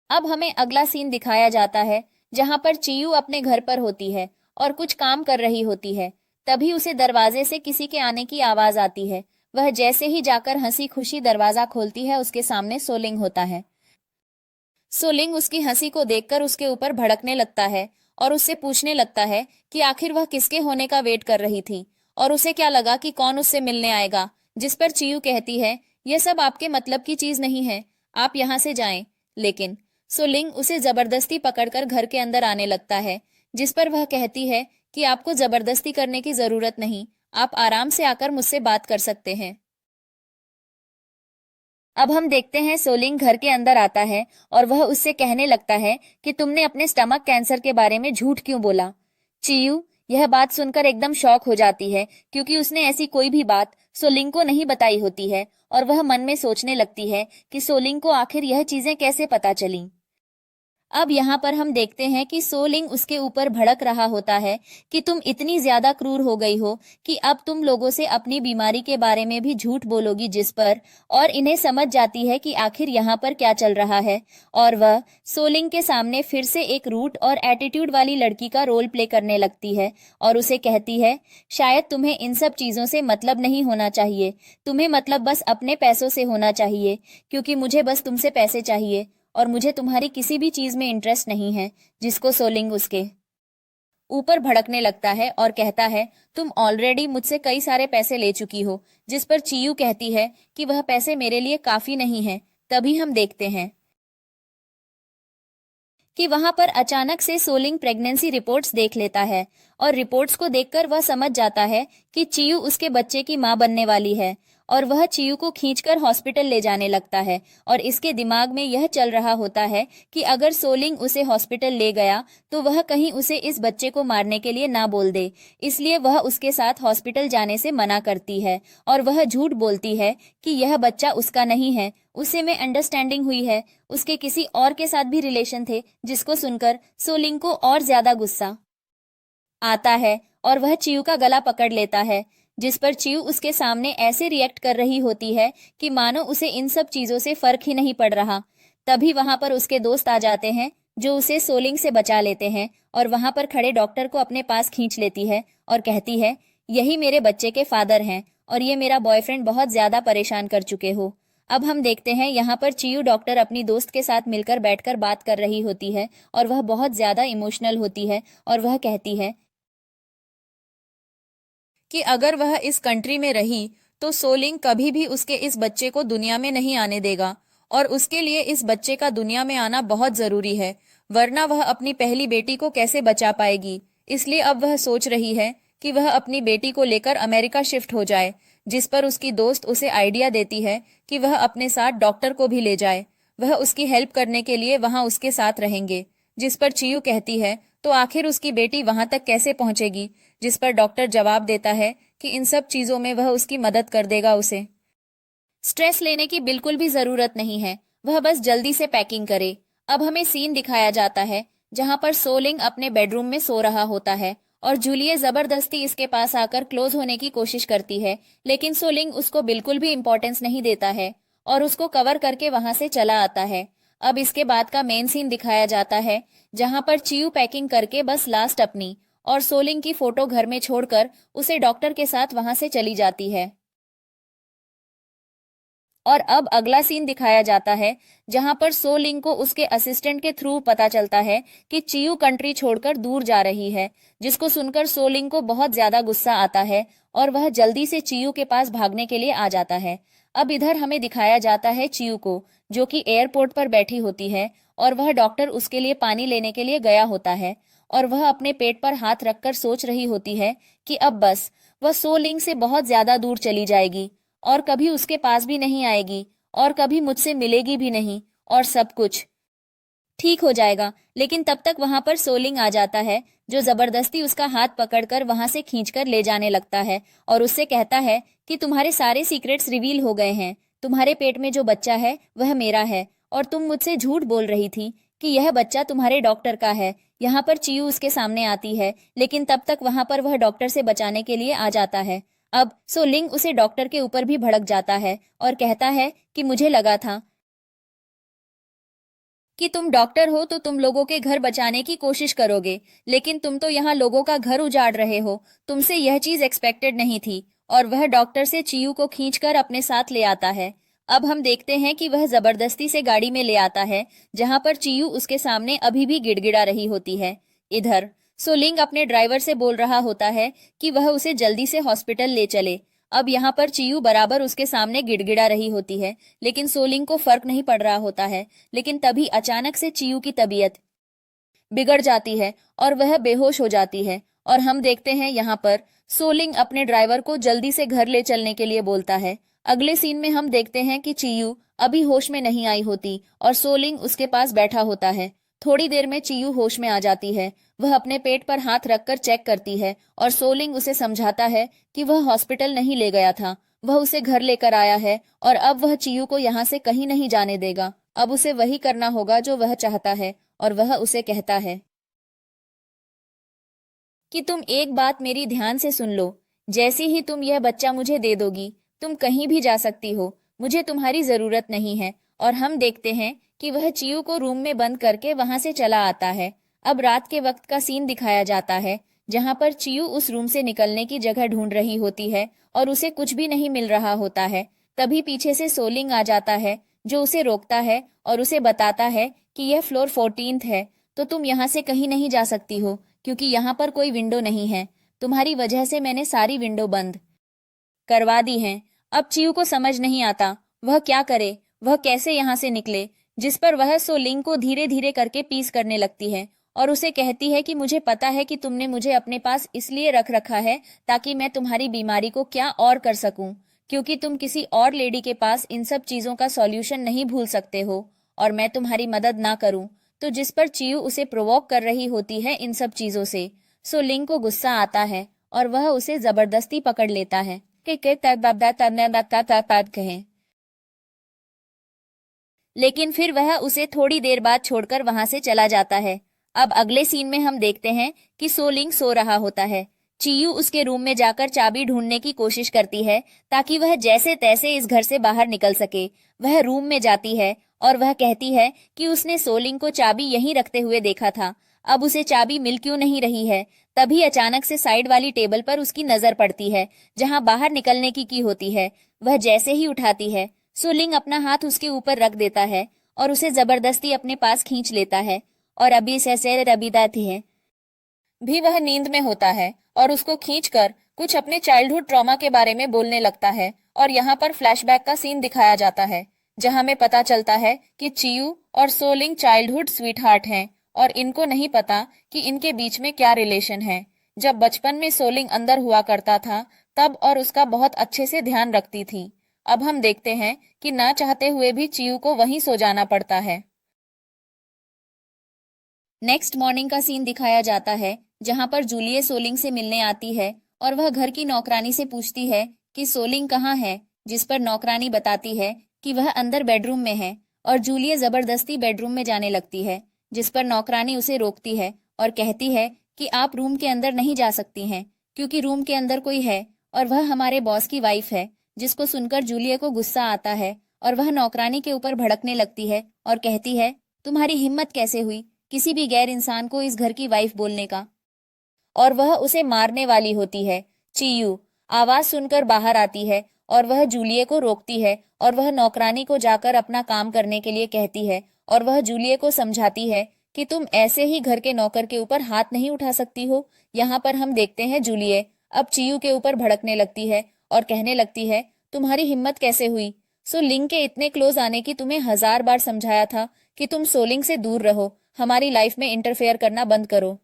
अब हमें अगला सीन दिखाया जाता है जहां पर चियू अपने घर पर होती है और कुछ काम कर रही होती है। तभी उसे दरवाजे से किसी के आने की आवाज आती है। वह जैसे ही जाकर हंसी खुशी दरवाजा खोलती है, उसके सामने सोलिंग होता है। सोलिंग उसकी हंसी को देखकर उसके ऊपर भड़कने लगता है और उससे पूछने लगता है कि आखिर वह किसके होने का वेट कर रही थी और उसे क्या लगा कि कौन उससे मिलने आएगा। जिस पर चियू कहती है, यह सब आपके मतलब की चीज नहीं है, आप यहाँ से जाएं। लेकिन सोलिंग उसे जबरदस्ती पकड़कर घर के अंदर आने लगता है, जिस पर वह कहती है कि आपको जबरदस्ती करने की जरूरत नहीं, आप आराम से आकर मुझसे बात कर सकते हैं। अब हम देखते हैं सोलिंग घर के अंदर आता है और वह उससे कहने लगता है कि तुमने अपने स्टमक कैंसर के बारे में झूठ क्यों बोला। चियू यह बात सुनकर एकदम शॉक हो जाती है, क्योंकि उसने ऐसी कोई भी बात सोलिंग को नहीं बताई होती है और वह मन में सोचने लगती है कि सोलिंग को आखिर यह चीजें कैसे पता चली। अब यहाँ पर हम देखते हैं कि सोलिंग उसके ऊपर भड़क रहा होता है कि तुम इतनी ज्यादा क्रूर हो गई हो कि अब तुम लोगों से अपनी बीमारी के बारे में भी झूठ बोलोगी, जिस पर और इन्हें समझ जाती है कि आखिर यहाँ पर क्या चल रहा है। और वह सोलिंग के सामने फिर से एक रूट और एटीट्यूड वाली लड़की का रोल प्ले करने लगती है और उसे कहती है, शायद तुम्हें इन सब चीजों से मतलब नहीं होना चाहिए, तुम्हें मतलब बस अपने पैसों से होना चाहिए, क्योंकि मुझे बस तुमसे पैसे चाहिए और मुझे तुम्हारी किसी भी चीज में इंटरेस्ट नहीं है। जिसको सोलिंग उसके ऊपर भड़कने लगता है और कहता है, तुम ऑलरेडी मुझसे कई सारे पैसे ले चुकी हो। जिस पर चियू कहती है कि वह पैसे मेरे लिए काफी नहीं है। तभी हम देखते हैं कि वहां पर अचानक से सोलिंग प्रेगनेंसी रिपोर्ट्स देख लेता है और रिपोर्ट्स को देखकर वह समझ जाता है कि चियू उसके बच्चे की मां बनने वाली है और वह चियू को खींचकर हॉस्पिटल ले जाने लगता है। और इसके दिमाग में यह चल रहा होता है कि अगर सोलिंग उसे हॉस्पिटल ले गया तो वह कहीं उसे इस बच्चे को मारने के लिए ना बोल दे, इसलिए वह उसके साथ हॉस्पिटल जाने से मना करती है और वह झूठ बोलती है कि यह बच्चा उसका नहीं है, उसे में अंडरस्टैंडिंग हुई है, उसके किसी और के साथ भी रिलेशन थे। जिसको सुनकर सोलिंग को और ज्यादा गुस्सा आता है और वह चियू का गला पकड़ लेता है, जिस पर चियू उसके सामने ऐसे रिएक्ट कर रही होती है कि मानो उसे इन सब चीजों से फर्क ही नहीं पड़ रहा। तभी वहां पर उसके दोस्त आ जाते हैं जो उसे सोलिंग से बचा लेते हैं और वहां पर खड़े डॉक्टर को अपने पास खींच लेती है और कहती है, यही मेरे बच्चे के फादर हैं और ये मेरा बॉयफ्रेंड बहुत ज्यादा परेशान कर चुके हो। अब हम देखते हैं यहाँ पर चियू डॉक्टर अपनी दोस्त के साथ मिलकर बैठकर बात कर रही होती है और वह बहुत ज्यादा इमोशनल होती है और वह कहती है कि अगर वह इस कंट्री में रही तो सोलिंग कभी भी उसके इस बच्चे को दुनिया में नहीं आने देगा और उसके लिए इस बच्चे का दुनिया में आना बहुत जरूरी है, वरना वह अपनी पहली बेटी को कैसे बचा पाएगी। इसलिए अब वह सोच रही है कि वह अपनी बेटी को लेकर अमेरिका शिफ्ट हो जाए। जिस पर उसकी दोस्त उसे आइडिया देती है कि वह अपने साथ डॉक्टर को भी ले जाए, वह उसकी हेल्प करने के लिए वहां उसके साथ रहेंगे। जिस पर चियू कहती है, तो आखिर उसकी बेटी वहां तक कैसे पहुंचेगी। जिस पर डॉक्टर जवाब देता है कि इन सब चीजों में वह उसकी मदद कर देगा, उसे स्ट्रेस लेने की बिल्कुल भी जरूरत नहीं है, वह बस जल्दी से पैकिंग करे। अब हमें सीन दिखाया जाता है जहां पर सोलिंग अपने बेडरूम में सो रहा होता है और जूलिए जबरदस्ती इसके पास आकर क्लोज होने की कोशिश करती है, लेकिन सोलिंग उसको बिल्कुल भी इंपॉर्टेंस नहीं देता है और उसको कवर करके वहां से चला आता है। अब इसके बाद का मेन सीन दिखाया जाता है जहां पर चियू पैकिंग करके बस लास्ट अपनी और सोलिंग की फोटो घर में छोड़कर उसे डॉक्टर के साथ वहां से चली जाती है। और अब अगला सीन दिखाया जाता है जहां पर सोलिंग को उसके असिस्टेंट के थ्रू पता चलता है कि चियू कंट्री छोड़कर दूर जा रही है, जिसको सुनकर सोलिंग को बहुत ज्यादा गुस्सा आता है और वह जल्दी से चियू के पास भागने के लिए आ जाता है। अब इधर हमें दिखाया जाता है चियू को, जो कि एयरपोर्ट पर बैठी होती है और वह डॉक्टर उसके लिए पानी लेने के लिए गया होता है और वह अपने पेट पर हाथ रखकर सोच रही होती है कि अब बस वह सोलिंग से बहुत ज्यादा दूर चली जाएगी और कभी उसके पास भी नहीं आएगी और कभी मुझसे मिलेगी भी नहीं और सब कुछ ठीक हो जाएगा। लेकिन तब तक वहां पर सोलिंग आ जाता है, जो जबरदस्ती उसका हाथ पकड़कर वहां से खींचकर ले जाने लगता है और उससे कहता है कि तुम्हारे सारे सीक्रेट्स रिवील हो गए हैं, तुम्हारे पेट में जो बच्चा है वह मेरा है और तुम मुझसे झूठ बोल रही थी कि यह बच्चा तुम्हारे डॉक्टर का है। यहाँ पर चियू उसके सामने आती है, लेकिन तब तक वहां पर वह डॉक्टर से बचाने के लिए आ जाता है। अब सोलिंग उसे डॉक्टर के ऊपर भी भड़क जाता है और कहता है कि मुझे लगा था कि तुम डॉक्टर हो तो तुम लोगों के घर बचाने की कोशिश करोगे, लेकिन तुम तो यहाँ लोगों का घर उजाड़ रहे हो। तुमसे यह चीज एक्सपेक्टेड नहीं थी। और वह डॉक्टर से चियू को खींचकर अपने साथ ले आता है। अब हम देखते हैं कि वह जबरदस्ती से गाड़ी में ले आता है, जहां पर चियू उसके सामने अभी भी गिड़गिड़ा रही होती है। इधर सोलिंग अपने ड्राइवर से बोल रहा होता है कि वह उसे जल्दी से हॉस्पिटल ले चले। अब यहाँ पर चियू बराबर उसके सामने गिड़गिड़ा रही होती है, लेकिन सोलिंग को फर्क नहीं पड़ रहा होता है। लेकिन तभी अचानक से चियू की तबीयत बिगड़ जाती है और वह बेहोश हो जाती है। और हम देखते हैं यहाँ पर सोलिंग अपने ड्राइवर को जल्दी से घर ले चलने के लिए बोलता है। अगले सीन में हम देखते हैं कि चियू अभी होश में नहीं आई होती और सोलिंग उसके पास बैठा होता है। थोड़ी देर में चियू होश में आ जाती है। वह अपने पेट पर हाथ रखकर चेक करती है और सोलिंग उसे समझाता है कि वह हॉस्पिटल नहीं ले गया था, वह उसे घर लेकर आया है और अब वह चियू को यहाँ से कहीं नहीं जाने देगा। अब उसे वही करना होगा जो वह चाहता है। और वह उसे कहता है कि तुम एक बात मेरी ध्यान से सुन लो। जैसे ही तुम यह बच्चा मुझे दे दोगी, तुम कहीं भी जा सकती हो। मुझे तुम्हारी जरूरत नहीं है। और हम देखते हैं कि वह चियू को रूम में बंद करके वहां से चला आता है। अब रात के वक्त का सीन दिखाया जाता है, जहां पर चियू उस रूम से निकलने की जगह ढूंढ रही होती है और उसे कुछ भी नहीं मिल रहा होता है। तभी पीछे से सोलिंग आ जाता है, जो उसे रोकता है और उसे बताता है कि यह फ्लोर 14 है, तो तुम यहाँ से कहीं नहीं जा सकती हो, क्योंकि यहाँ पर कोई विंडो नहीं है। तुम्हारी वजह से मैंने सारी विंडो बंद करवा दी हैं। अब चियू को समझ नहीं आता वह क्या करे, वह कैसे यहाँ से निकले। जिस पर वह सोलिंग को धीरे धीरे करके पीस करने लगती है और उसे कहती है कि मुझे पता है कि तुमने मुझे अपने पास इसलिए रख रखा है ताकि मैं तुम्हारी बीमारी को क्या और कर सकूं, क्योंकि तुम किसी और लेडी के पास इन सब चीजों का सॉल्यूशन नहीं भूल सकते हो और मैं तुम्हारी मदद ना करूं। तो जिस पर चियू उसे प्रोवोक कर रही होती है इन सब चीजों से। सोलिंग को गुस्सा आता है और वह उसे जबरदस्ती पकड़ लेता है कि कहें, लेकिन फिर वह उसे थोड़ी देर बाद छोड़कर वहां से चला जाता है। अब अगले सीन में हम देखते हैं कि सोलिंग सो रहा होता है। चियू उसके रूम में जाकर चाबी ढूंढने की कोशिश करती है ताकि वह जैसे तैसे इस घर से बाहर निकल सके। वह रूम में जाती है और वह कहती है कि उसने सोलिंग को चाबी यहीं रखते हुए देखा था। अब उसे चाबी मिल क्यों नहीं रही है। तभी अचानक से साइड वाली टेबल पर उसकी नजर पड़ती है, जहां बाहर निकलने की होती है। वह जैसे ही उठाती है, सोलिंग अपना हाथ उसके ऊपर रख देता है और उसे जबरदस्ती अपने पास खींच लेता है। और अभी से रबीदाती है भी वह नींद में होता है और उसको खींचकर कुछ अपने चाइल्डहुड ट्रॉमा के बारे में बोलने लगता है। और यहाँ पर फ्लैशबैक का सीन दिखाया जाता है, जहाँ में पता चलता है कि चियू और सोलिंग चाइल्डहुड स्वीटहार्ट हैं और इनको नहीं पता कि इनके बीच में क्या रिलेशन है। जब बचपन में सोलिंग अंदर हुआ करता था तब और उसका बहुत अच्छे से ध्यान रखती थी। अब हम देखते हैं कि ना चाहते हुए भी चियू को वहीं सो जाना पड़ता है। नेक्स्ट मॉर्निंग का सीन दिखाया जाता है, जहां पर जूलिए सोलिंग से मिलने आती है और वह घर की नौकरानी से पूछती है कि सोलिंग कहाँ है, जिस पर नौकरानी बताती है कि वह अंदर बेडरूम में है। और जूलिए जबरदस्ती बेडरूम में जाने लगती है, जिस पर नौकरानी उसे रोकती है और कहती है कि आप रूम के अंदर नहीं जा सकती हैं, क्योंकि रूम के अंदर कोई है और वह हमारे बॉस की वाइफ है। जिसको सुनकर जूलिए को गुस्सा आता है और वह नौकरानी के ऊपर भड़कने लगती है और कहती है, तुम्हारी हिम्मत कैसे हुई किसी भी गैर इंसान को इस घर की वाइफ बोलने का। और वह उसे मारने वाली होती है। चियू आवाज सुनकर बाहर आती है और वह जूलिए को रोकती है और वह नौकरानी को जाकर अपना काम करने के लिए कहती है और वह जूलिए को समझाती है कि तुम ऐसे ही घर के नौकर के ऊपर हाथ नहीं उठा सकती हो। यहाँ पर हम देखते हैं जूलिए अब चियू के ऊपर भड़कने लगती है और कहने लगती है, तुम्हारी हिम्मत कैसे हुई। सोलिंग के इतने क्लोज आने की तुम्हें 1000 बार समझाया था कि तुम सोलिंग से दूर रहो, हमारी लाइफ में इंटरफेयर करना बंद करो।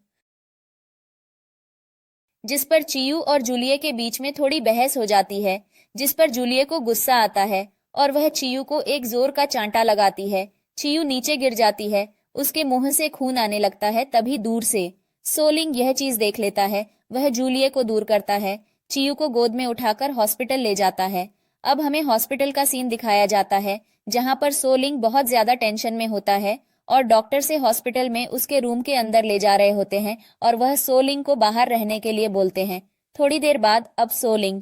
जिस पर चियू और जूलिए के बीच में थोड़ी बहस हो जाती है, जिस पर जूलिए को गुस्सा आता है और वह चियू को एक जोर का चांटा लगाती है। चियू नीचे गिर जाती है, उसके मुंह से खून आने लगता है। तभी दूर से सोलिंग यह चीज देख लेता है, वह जूलिए को दूर करता है, चियू को गोद में उठाकर हॉस्पिटल ले जाता है। अब हमें हॉस्पिटल का सीन दिखाया जाता है, जहां पर सोलिंग बहुत ज्यादा टेंशन में होता है और डॉक्टर से हॉस्पिटल में उसके रूम के अंदर ले जा रहे होते हैं और वह सोलिंग को बाहर रहने के लिए बोलते हैं। थोड़ी देर बाद अब सोलिंग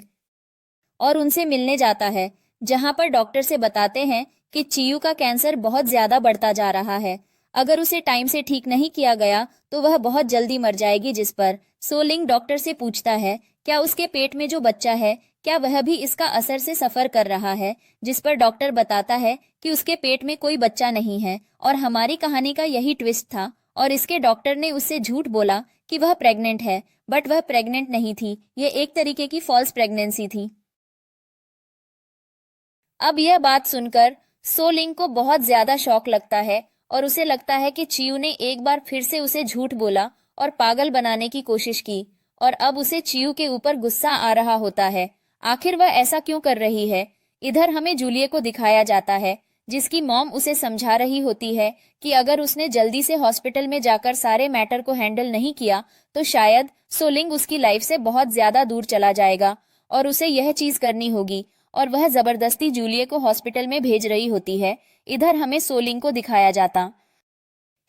और उनसे मिलने जाता है, जहां पर डॉक्टर से बताते हैं कि चियू का कैंसर बहुत ज्यादा बढ़ता जा रहा है। अगर उसे टाइम से ठीक नहीं किया गया तो वह बहुत जल्दी मर जाएगी। जिस पर सोलिंग डॉक्टर से पूछता है क्या उसके पेट में जो बच्चा है क्या वह भी इसका असर से सफर कर रहा है। जिस पर डॉक्टर बताता है कि उसके पेट में कोई बच्चा नहीं है और हमारी कहानी का यही ट्विस्ट था। और इसके डॉक्टर ने उससे झूठ बोला कि वह प्रेग्नेंट है, बट वह प्रेग्नेंट नहीं थी। ये एक तरीके की फॉल्स प्रेगनेंसी थी। अब यह बात सुनकर सोलिंग को बहुत ज्यादा शॉक लगता है और उसे लगता है कि चियू ने एक बार फिर से उसे झूठ बोला और पागल बनाने की कोशिश की। और अब उसे चियू के ऊपर गुस्सा आ रहा होता है। आखिर वह ऐसा क्यों कर रही है। इधर हमें जूलिए को दिखाया जाता है जिसकी मॉम उसे समझा रही होती है कि अगर उसने जल्दी से हॉस्पिटल में जाकर सारे मैटर को हैंडल नहीं किया तो शायद सोलिंग उसकी लाइफ से बहुत ज्यादा दूर चला जाएगा और उसे यह चीज करनी होगी। और वह जबरदस्ती जूलिए को हॉस्पिटल में भेज रही होती है। इधर हमें सोलिंग को दिखाया जाता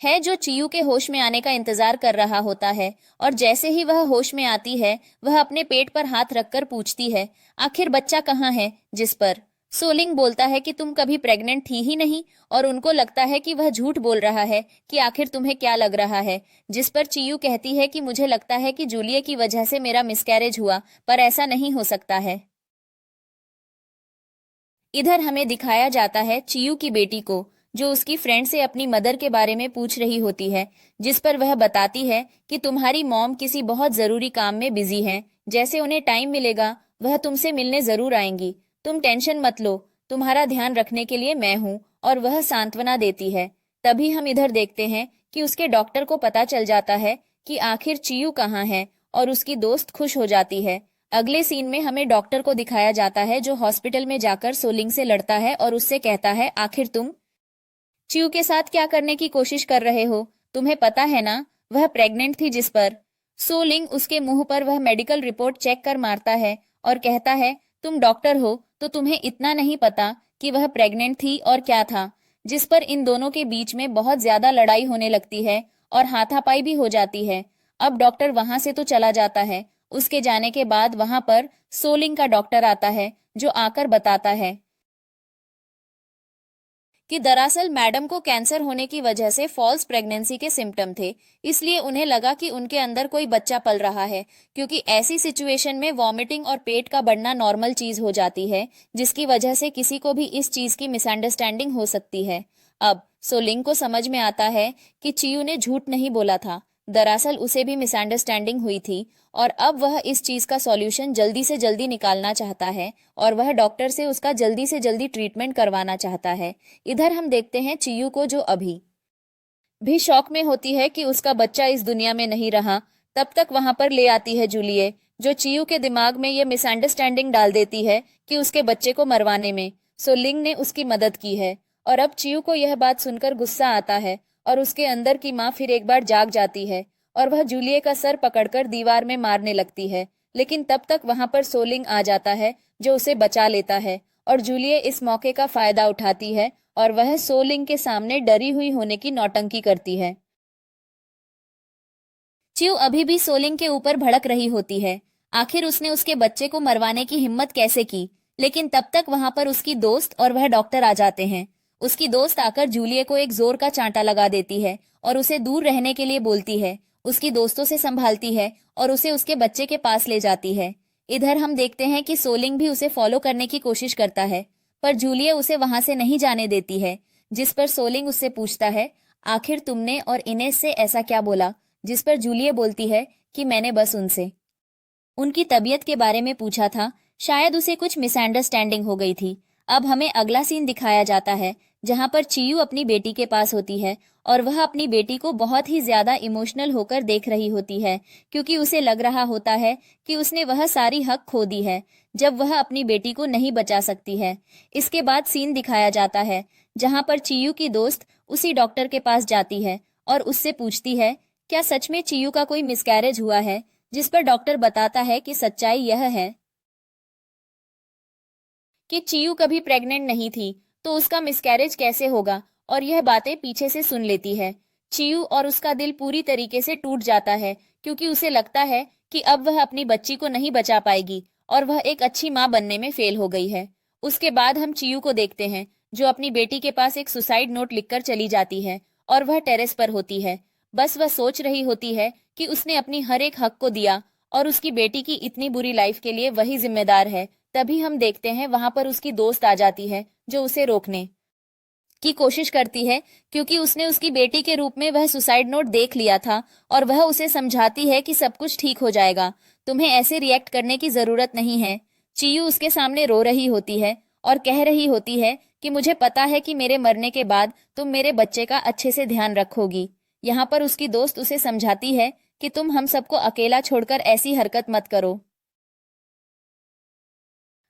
है जो चियू के होश में आने का इंतजार कर रहा होता है। और जैसे ही वह होश में आती है वह अपने पेट पर हाथ रखकर पूछती है आखिर बच्चा कहाँ है। जिस पर सोलिंग बोलता है कि तुम कभी प्रेग्नेंट थी ही नहीं। और उनको लगता है कि वह झूठ बोल रहा है कि आखिर तुम्हें क्या लग रहा है। जिस पर चियू कहती है कि मुझे लगता है कि जूलिए की वजह से मेरा मिसकैरेज हुआ, पर ऐसा नहीं हो सकता है। इधर हमें दिखाया जाता है चियू की बेटी को जो उसकी फ्रेंड से अपनी मदर के बारे में पूछ रही होती है। जिस पर वह बताती है कि तुम्हारी मॉम किसी बहुत जरूरी काम में बिजी हैं, जैसे उन्हें टाइम मिलेगा वह तुमसे मिलने जरूर आएंगी। तुम टेंशन मत लो, तुम्हारा ध्यान रखने के लिए मैं हूँ। और वह सांत्वना देती है। तभी हम इधर देखते हैं कि उसके डॉक्टर को पता चल जाता है कि आखिर चियू कहाँ है और उसकी दोस्त खुश हो जाती है। अगले सीन में हमें डॉक्टर को दिखाया जाता है जो हॉस्पिटल में जाकर सोलिंग से लड़ता है और उससे कहता है आखिर तुम चियू के साथ क्या करने की कोशिश कर रहे हो, तुम्हें पता है ना वह प्रेग्नेंट थी। जिस पर सोलिंग उसके मुंह पर वह मेडिकल रिपोर्ट चेक कर मारता है और कहता है तुम डॉक्टर हो तो तुम्हें इतना नहीं पता कि वह प्रेग्नेंट थी और क्या था। जिस पर इन दोनों के बीच में बहुत ज्यादा लड़ाई होने लगती है और हाथापाई भी हो जाती है। अब डॉक्टर वहां से तो चला जाता है। उसके जाने के बाद वहां पर सोलिंग का डॉक्टर आता है जो आकर बताता है कि दरअसल मैडम को कैंसर होने की वजह से फॉल्स प्रेगनेंसी के सिम्टम थे, इसलिए उन्हें लगा कि उनके अंदर कोई बच्चा पल रहा है। क्योंकि ऐसी सिचुएशन में वॉमिटिंग और पेट का बढ़ना नॉर्मल चीज हो जाती है, जिसकी वजह से किसी को भी इस चीज की मिसअंडरस्टैंडिंग हो सकती है। अब सोलिंग को समझ में आता है कि चियू ने झूठ नहीं बोला था, दरअसल उसे भी मिसअंडरस्टैंडिंग हुई थी। और अब वह इस चीज का सॉल्यूशन जल्दी से जल्दी निकालना चाहता है और वह डॉक्टर से उसका जल्दी से जल्दी ट्रीटमेंट करवाना चाहता है। इधर हम देखते हैं चियू को जो अभी भी शौक में होती है कि उसका बच्चा इस दुनिया में नहीं रहा। तब तक वहां पर ले आती है जूलिए जो चियू के दिमाग में ये मिसअंडरस्टैंडिंग डाल देती है कि उसके बच्चे को मरवाने में सोलिंग ने उसकी मदद की है। और अब चियू को यह बात सुनकर गुस्सा आता है और उसके अंदर की माँ फिर एक बार जाग जाती है और वह जूलिए का सर पकड़कर दीवार में मारने लगती है। लेकिन तब तक वहां पर सोलिंग आ जाता है जो उसे बचा लेता है और जूलिए इस मौके का फायदा उठाती है और वह सोलिंग के सामने डरी हुई होने की नौटंकी करती है। चियू अभी भी सोलिंग के ऊपर भड़क रही होती है, आखिर उसने उसके बच्चे को मरवाने की हिम्मत कैसे की। लेकिन तब तक वहां पर उसकी दोस्त और वह डॉक्टर आ जाते हैं। उसकी दोस्त आकर जूलिए को एक जोर का चांटा लगा देती है और उसे दूर रहने के लिए बोलती है। उसकी दोस्तों से संभालती है और उसे उसके बच्चे के पास ले जाती है। इधर हम देखते हैं कि सोलिंग भी उसे फॉलो करने की कोशिश करता है, पर जूलिए उसे वहां से नहीं जाने देती है। जिस पर सोलिंग उससे पूछता है आखिर तुमने और इनेस से ऐसा क्या बोला। जिस पर जूलिए बोलती है कि मैंने बस उनसे उनकी तबीयत के बारे में पूछा था, शायद उसे कुछ मिसअंडरस्टैंडिंग हो गई थी। अब हमें अगला सीन दिखाया जाता है जहां पर चियू अपनी बेटी के पास होती है और वह अपनी बेटी को बहुत ही ज्यादा इमोशनल होकर देख रही होती है, क्योंकि उसे लग रहा होता है कि उसने वह सारी हक खो दी है जब वह अपनी बेटी को नहीं बचा सकती है। इसके बाद सीन दिखाया जाता है जहां पर चियू की दोस्त उसी डॉक्टर के पास जाती है और उससे पूछती है क्या सच में चियू का कोई मिसकैरेज हुआ है। जिस पर डॉक्टर बताता है कि सच्चाई यह है कि चियू कभी प्रेग्नेंट नहीं थी, तो उसका मिसकैरेज कैसे होगा। और यह बातें पीछे से सुन लेती है चियू और उसका दिल पूरी तरीके से टूट जाता है, क्योंकि उसे लगता है कि अब वह अपनी बच्ची को नहीं बचा पाएगी और वह एक अच्छी माँ बनने में फेल हो गई है। उसके बाद हम चियू को देखते हैं जो अपनी बेटी के पास एक सुसाइड नोट लिखकर चली जाती है और वह टेरेस पर होती है। बस वह सोच रही होती है कि उसने अपनी हर एक हक को दिया और उसकी बेटी की इतनी बुरी लाइफ के लिए वही जिम्मेदार है। तभी हम देखते हैं वहां पर उसकी दोस्त आ जाती है जो उसे रोकने की कोशिश करती है, क्योंकि उसने उसकी बेटी के रूप में वह सुसाइड नोट देख लिया था और वह उसे समझाती है कि सब कुछ ठीक हो जाएगा, तुम्हें ऐसे रिएक्ट करने की जरूरत नहीं है। चियू उसके सामने रो रही होती है और कह रही होती है कि मुझे पता है कि मेरे मरने के बाद तुम मेरे बच्चे का अच्छे से ध्यान रखोगी। यहाँ पर उसकी दोस्त उसे समझाती है कि तुम हम सबको अकेला छोड़कर ऐसी हरकत मत करो,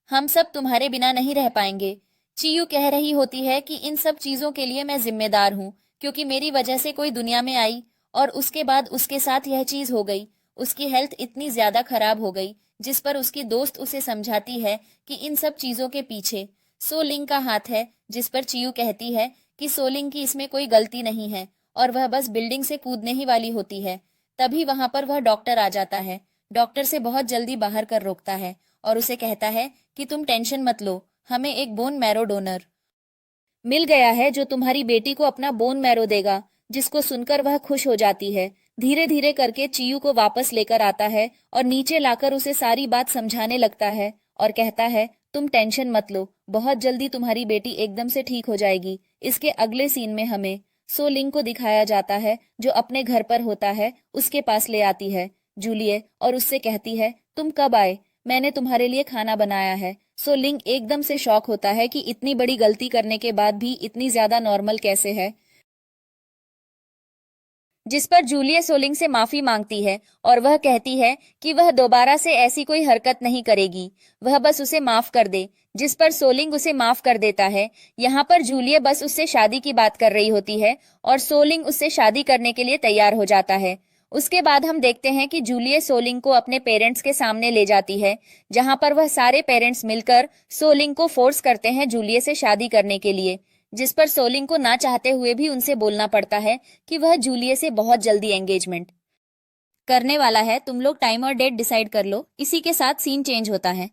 हम सब तुम्हारे बिना नहीं रह पाएंगे। चियू कह रही होती है कि इन सब चीजों के लिए मैं जिम्मेदार हूँ, क्योंकि मेरी वजह से कोई दुनिया में आई और उसके बाद उसके साथ यह चीज हो गई। उसकी हेल्थ इतनी ज्यादा खराब हो गई, जिस पर उसकी दोस्त उसे समझाती है कि इन सब चीजों के पीछे सोलिंग का हाथ है, जिस पर चियू कहती है कि सोलिंग की इसमें कोई गलती नहीं है और वह बस बिल्डिंग से कूदने ही वाली होती है। तभी वहां पर वह डॉक्टर आ जाता है। डॉक्टर से बहुत जल्दी बाहर कर रोकता है और उसे कहता है कि तुम टेंशन मत लो, हमें एक बोन मैरो डोनर मिल गया है जो तुम्हारी बेटी को अपना बोन मैरो देगा। जिसको सुनकर वह खुश हो जाती है। धीरे धीरे करके चियू को वापस लेकर आता है और नीचे लाकर उसे सारी बात समझाने लगता है और कहता है तुम टेंशन मत लो, बहुत जल्दी तुम्हारी बेटी एकदम से ठीक हो जाएगी। इसके अगले सीन में हमें सोलिंग को दिखाया जाता है जो अपने घर पर होता है, उसके पास ले आती है जूलिए और उससे कहती है तुम कब आए, मैंने तुम्हारे लिए खाना बनाया है। सोलिंग एकदम से शॉक होता है कि इतनी बड़ी गलती करने के बाद भी इतनी ज्यादा नॉर्मल कैसे है। जिस पर जूलिया सोलिंग से माफी मांगती है और वह कहती है कि वह दोबारा से ऐसी कोई हरकत नहीं करेगी, वह बस उसे माफ कर दे। जिस पर सोलिंग उसे माफ कर देता है। यहाँ पर जूलिया बस उससे शादी की बात कर रही होती है और सोलिंग उससे शादी करने के लिए तैयार हो जाता है। उसके बाद हम देखते हैं कि जूलिया सोलिंग को अपने पेरेंट्स के सामने ले जाती है, जहां पर वह सारे पेरेंट्स मिलकर सोलिंग को फोर्स करते हैं जूलिया से शादी करने के लिए। जिस पर सोलिंग को ना चाहते हुए भी उनसे बोलना पड़ता है कि वह जूलिया से बहुत जल्दी एंगेजमेंट करने वाला है, तुम लोग टाइम और डेट डिसाइड कर लो। इसी के साथ सीन चेंज होता है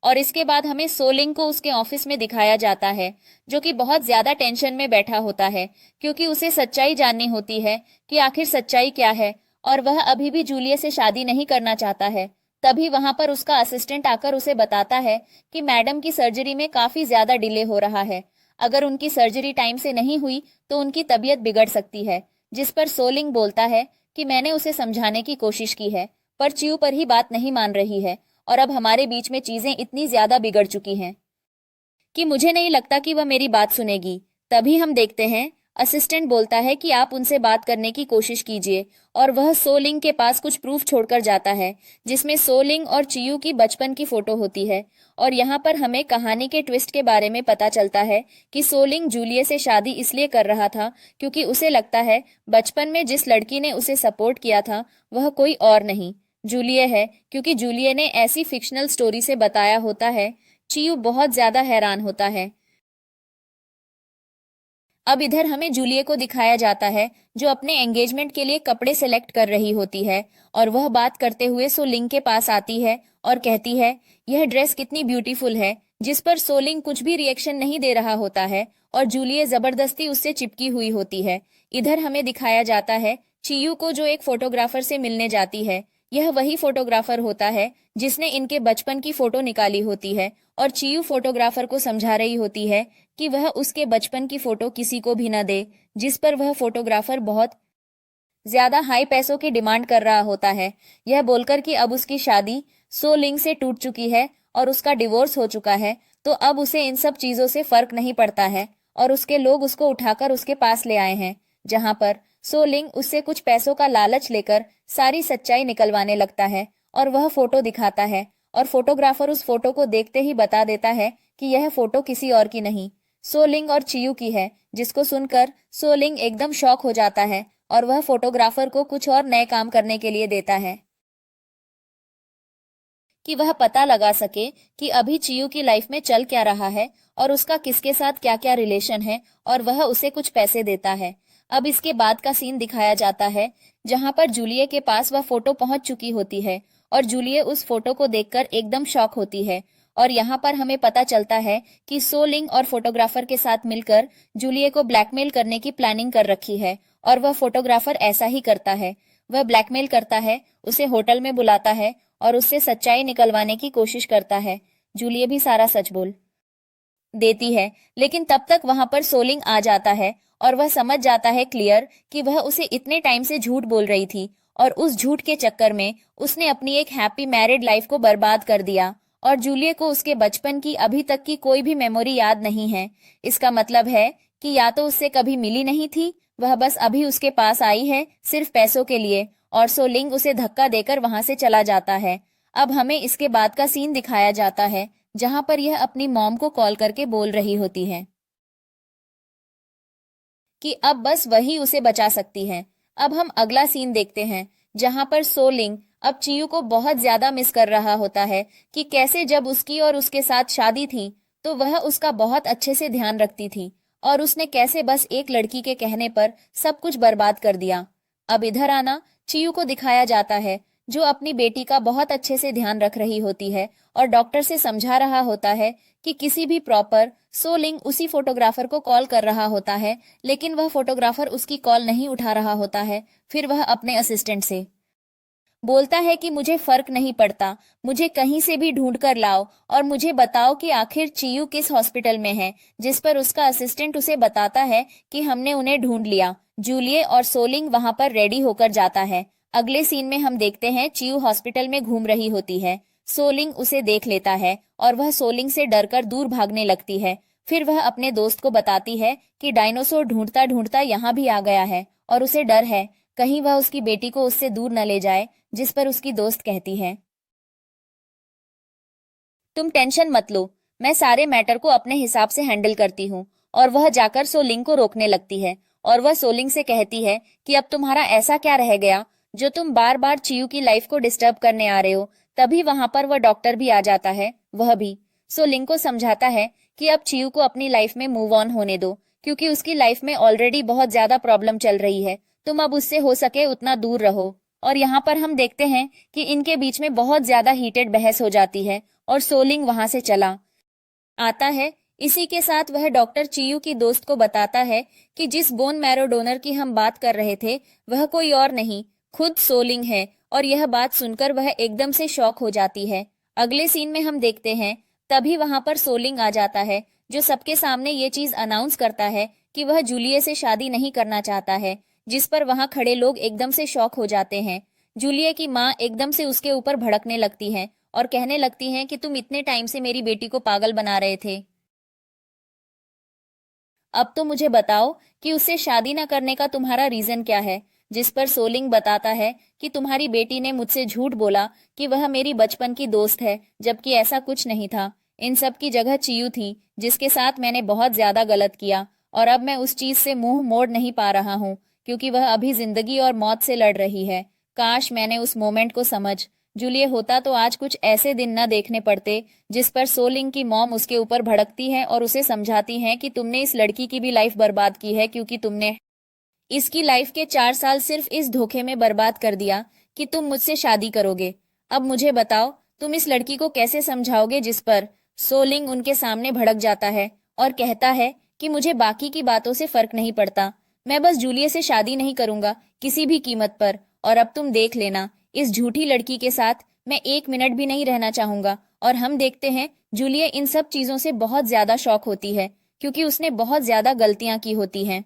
और इसके बाद हमें सोलिंग को उसके ऑफिस में दिखाया जाता है, जो कि बहुत ज्यादा टेंशन में बैठा होता है, क्योंकि उसे सच्चाई जाननी होती है कि आखिर सच्चाई क्या है और वह अभी भी जूलिया से शादी नहीं करना चाहता है। तभी वहां पर उसका असिस्टेंट आकर उसे बताता है कि मैडम की सर्जरी में काफी ज्यादा डिले हो रहा है, अगर उनकी सर्जरी टाइम से नहीं हुई तो उनकी तबीयत बिगड़ सकती है। जिस पर सोलिंग बोलता है कि मैंने उसे समझाने की कोशिश की है, पर च्यू पर ही बात नहीं मान रही है और अब हमारे बीच में चीजें इतनी ज्यादा बिगड़ चुकी हैं कि मुझे नहीं लगता कि वह मेरी बात सुनेगी। तभी हम देखते हैं असिस्टेंट बोलता है कि आप उनसे बात करने की कोशिश कीजिए और वह सोलिंग के पास कुछ प्रूफ छोड़कर जाता है, जिसमें सोलिंग और चियू की बचपन की फोटो होती है। और यहाँ पर हमें कहानी के ट्विस्ट के बारे में पता चलता है कि सोलिंग जूलिया से शादी इसलिए कर रहा था क्योंकि उसे लगता है बचपन में जिस लड़की ने उसे सपोर्ट किया था वह कोई और नहीं जूलिया है, क्योंकि जूलिया ने ऐसी फिक्शनल स्टोरी से बताया होता है। चियू बहुत ज्यादा हैरान होता है। अब इधर हमें जूलिया को दिखाया जाता है जो अपने एंगेजमेंट के लिए कपड़े सेलेक्ट कर रही होती है और वह बात करते हुए सोलिंग के पास आती है और कहती है यह ड्रेस कितनी ब्यूटीफुल है। जिस पर सोलिंग कुछ भी रिएक्शन नहीं दे रहा होता है और जूलिया जबरदस्ती उससे चिपकी हुई होती है। इधर हमें दिखाया जाता है चियू को जो एक फोटोग्राफर से मिलने जाती है। यह वही फोटोग्राफर होता है जिसने इनके बचपन की फोटो निकाली होती है और चियू फोटोग्राफर को समझा रही होती है कि वह उसके बचपन की फोटो किसी को भी न दे। जिस पर वह फोटोग्राफर बहुत ज्यादा हाई पैसों की डिमांड कर रहा होता है, यह बोलकर कि अब उसकी शादी सोलिंग से टूट चुकी है और उसका डिवोर्स हो चुका है, तो अब उसे इन सब चीजों से फर्क नहीं पड़ता है और उसके लोग उसको उठाकर उसके पास ले आए हैं, जहां पर सोलिंग उससे कुछ पैसों का लालच लेकर सारी सच्चाई निकलवाने लगता है और वह फोटो दिखाता है और फोटोग्राफर उस फोटो को देखते ही बता देता है कि यह फोटो किसी और की नहीं, सोलिंग और चियू की है। जिसको सुनकर सोलिंग एकदम शॉक हो जाता है और वह फोटोग्राफर को कुछ और नए काम करने के लिए देता है कि वह पता लगा सके कि अभी चियू की लाइफ में चल क्या रहा है और उसका किसके साथ क्या क्या रिलेशन है, और वह उसे कुछ पैसे देता है। अब इसके बाद का सीन दिखाया जाता है जहां पर जूलिया के पास वह फोटो पहुंच चुकी होती है और जूलिया उस फोटो को देखकर एकदम शॉक होती है और यहाँ पर हमें पता चलता है कि सोलिंग और फोटोग्राफर के साथ मिलकर जूलिए को ब्लैकमेल करने की प्लानिंग कर रखी है और वह फोटोग्राफर ऐसा ही करता है। वह ब्लैकमेल करता है, उसे होटल में बुलाता है और उससे सच्चाई निकलवाने की कोशिश करता है। जूलिए भी सारा सच बोल देती है, लेकिन तब तक वहां पर सोलिंग आ जाता है और वह समझ जाता है क्लियर कि वह उसे इतने टाइम से झूठ बोल रही थी और उस झूठ के चक्कर में उसने अपनी एक हैप्पी मैरिड लाइफ को बर्बाद कर दिया और जूलिए को उसके बचपन की अभी तक की कोई भी मेमोरी याद नहीं है। इसका मतलब है कि या तो उससे कभी मिली नहीं थी, वह बस अभी उसके पास आई है सिर्फ पैसों के लिए, और सोलिंग उसे धक्का देकर वहां से चला जाता है। अब हमें इसके बाद का सीन दिखाया जाता है जहां पर यह अपनी मॉम को कॉल करके बोल रही होती है कि अब बस वही उसे बचा सकती है। अब हम अगला सीन देखते हैं जहां पर सोलिंग अब चियू को बहुत ज्यादा मिस कर रहा होता है कि कैसे जब उसकी और उसके साथ शादी थी तो वह उसका बहुत अच्छे से ध्यान रखती थी और उसने कैसे बस एक लड़की के कहने पर सब कुछ बर्बाद कर दिया। अब इधर आना, चियू को दिखाया जाता है जो अपनी बेटी का बहुत अच्छे से ध्यान रख रही होती है और डॉक्टर से समझा रहा होता है कि किसी भी प्रॉपर सोलिंग उसी फोटोग्राफर को कॉल कर रहा होता है, लेकिन वह फोटोग्राफर उसकी कॉल नहीं उठा रहा होता है। फिर वह अपने असिस्टेंट से बोलता है कि मुझे फर्क नहीं पड़ता, मुझे कहीं से भी ढूंढ कर लाओ और मुझे बताओ कि आखिर चियू किस हॉस्पिटल में है। जिस पर उसका असिस्टेंट उसे बताता है कि हमने उन्हें ढूंढ लिया। जूलिए और सोलिंग वहां पर रेडी होकर जाता है। अगले सीन में हम देखते हैं चियू हॉस्पिटल में घूम रही होती है। सोलिंग उसे देख लेता है और वह सोलिंग से डरकर दूर भागने लगती है। फिर वह अपने दोस्त को बताती है कि डायनासोर ढूंढता ढूंढता यहाँ भी आ गया है और उसे डर है कहीं वह उसकी बेटी को उससे दूर न ले जाए। जिस पर उसकी दोस्त कहती है, तुम टेंशन मत लो, मैं सारे मैटर को अपने हिसाब से हैंडल करती हूँ। और वह जाकर सोलिंग को रोकने लगती है और वह सोलिंग से कहती है कि अब तुम्हारा ऐसा क्या रह गया जो तुम बार बार चियू की लाइफ को डिस्टर्ब करने आ रहे हो। तभी वहां पर वह डॉक्टर भी आ जाता है। वह भी सोलिंग को समझाता है कि अब चियू को अपनी लाइफ में मूव ऑन होने दो, क्योंकि उसकी लाइफ में ऑलरेडी बहुत ज्यादा प्रॉब्लम चल रही है। तुम अब उससे हो सके उतना दूर रहो। और यहाँ पर हम देखते हैं कि इनके बीच में बहुत ज्यादा हीटेड बहस हो जाती है और सोलिंग वहां से चला आता है। इसी के साथ वह डॉक्टर चियू की दोस्त को बताता है कि जिस बोन मैरो डोनर की हम बात कर रहे थे वह कोई और नहीं, खुद सोलिंग है। और यह बात सुनकर वह एकदम से शॉक हो जाती है। अगले सीन में हम देखते हैं तभी वहां पर सोलिंग आ जाता है जो सबके सामने ये चीज अनाउंस करता है कि वह जूलिए से शादी नहीं करना चाहता है। जिस पर वहां खड़े लोग एकदम से शॉक हो जाते हैं। जूलिए की माँ एकदम से उसके ऊपर भड़कने लगती है और कहने लगती हैं कि तुम इतने टाइम से मेरी बेटी को पागल बना रहे थे, अब तो मुझे बताओ कि उससे शादी न करने का तुम्हारा रीजन क्या है। जिस पर सोलिंग बताता है कि तुम्हारी बेटी ने मुझसे झूठ बोला कि वह मेरी बचपन की दोस्त है, जबकि ऐसा कुछ नहीं था। इन सब की जगह चियू थी जिसके साथ मैंने बहुत ज्यादा गलत किया और अब मैं उस चीज से मुंह मोड़ नहीं पा रहा हूँ, क्योंकि वह अभी जिंदगी और मौत से लड़ रही है। काश मैंने उस मोमेंट को समझ जूलिए होता तो आज कुछ ऐसे दिन न देखने पड़ते। जिस पर सोलिंग की मॉम उसके ऊपर भड़कती है और उसे समझाती हैं कि तुमने इस लड़की की भी लाइफ बर्बाद की है, क्योंकि तुमने इसकी लाइफ के 4 साल सिर्फ इस धोखे में बर्बाद कर दिया कि तुम मुझसे शादी करोगे। अब मुझे बताओ तुम इस लड़की को कैसे समझाओगे। जिस पर सोलिंग उनके सामने भड़क जाता है और कहता है कि मुझे बाकी की बातों से फर्क नहीं पड़ता, मैं बस जूलिए से शादी नहीं करूंगा किसी भी कीमत पर। और अब तुम देख लेना, इस झूठी लड़की के साथ मैं 1 मिनट भी नहीं रहना चाहूंगा। और हम देखते हैं जूलिए इन सब चीजों से बहुत ज्यादा शॉक होती है, क्योंकि उसने बहुत ज्यादा गलतियां की होती हैं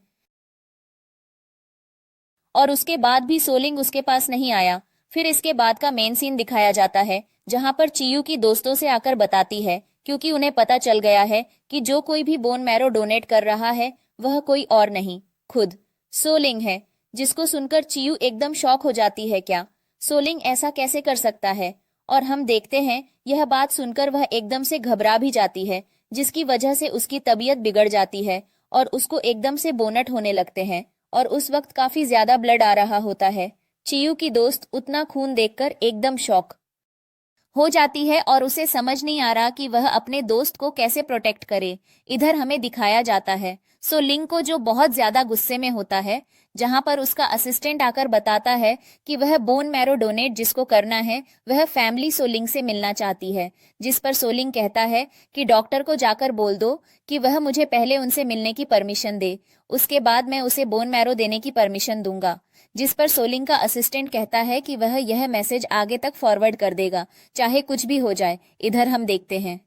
और उसके बाद भी सोलिंग उसके पास नहीं आया। फिर इसके बाद का मेन सीन दिखाया जाता है जहां पर चियू की दोस्तों से आकर बताती है, क्योंकि उन्हें पता चल गया है कि जो कोई भी बोन मैरो डोनेट कर रहा है वह कोई और नहीं, खुद सोलिंग है। जिसको सुनकर चियू एकदम शॉक हो जाती है, क्या सोलिंग ऐसा कैसे कर सकता है। और हम देखते हैं यह बात सुनकर वह एकदम से घबरा भी जाती है, जिसकी वजह से उसकी तबीयत बिगड़ जाती है और उसको एकदम से बोनट होने लगते हैं और उस वक्त काफी ज्यादा ब्लड आ रहा होता है। चियू की दोस्त उतना खून देखकर एकदम शॉक हो जाती है और उसे समझ नहीं आ रहा कि वह अपने दोस्त को कैसे प्रोटेक्ट करे। इधर हमें दिखाया जाता है सो लिंग को, जो बहुत ज्यादा गुस्से में होता है, जहां पर उसका असिस्टेंट आकर बताता है कि वह बोन मैरो डोनेट जिसको करना है वह फैमिली सोलिंग से मिलना चाहती है, जिस पर सोलिंग कहता है कि डॉक्टर को जाकर बोल दो कि वह मुझे पहले उनसे मिलने की परमिशन दे, उसके बाद मैं उसे बोन मैरो देने की परमिशन दूंगा। जिस पर सोलिंग का असिस्टेंट कहता है कि वह यह मैसेज आगे तक फॉरवर्ड कर देगा, चाहे कुछ भी हो जाए। इधर हम देखते हैं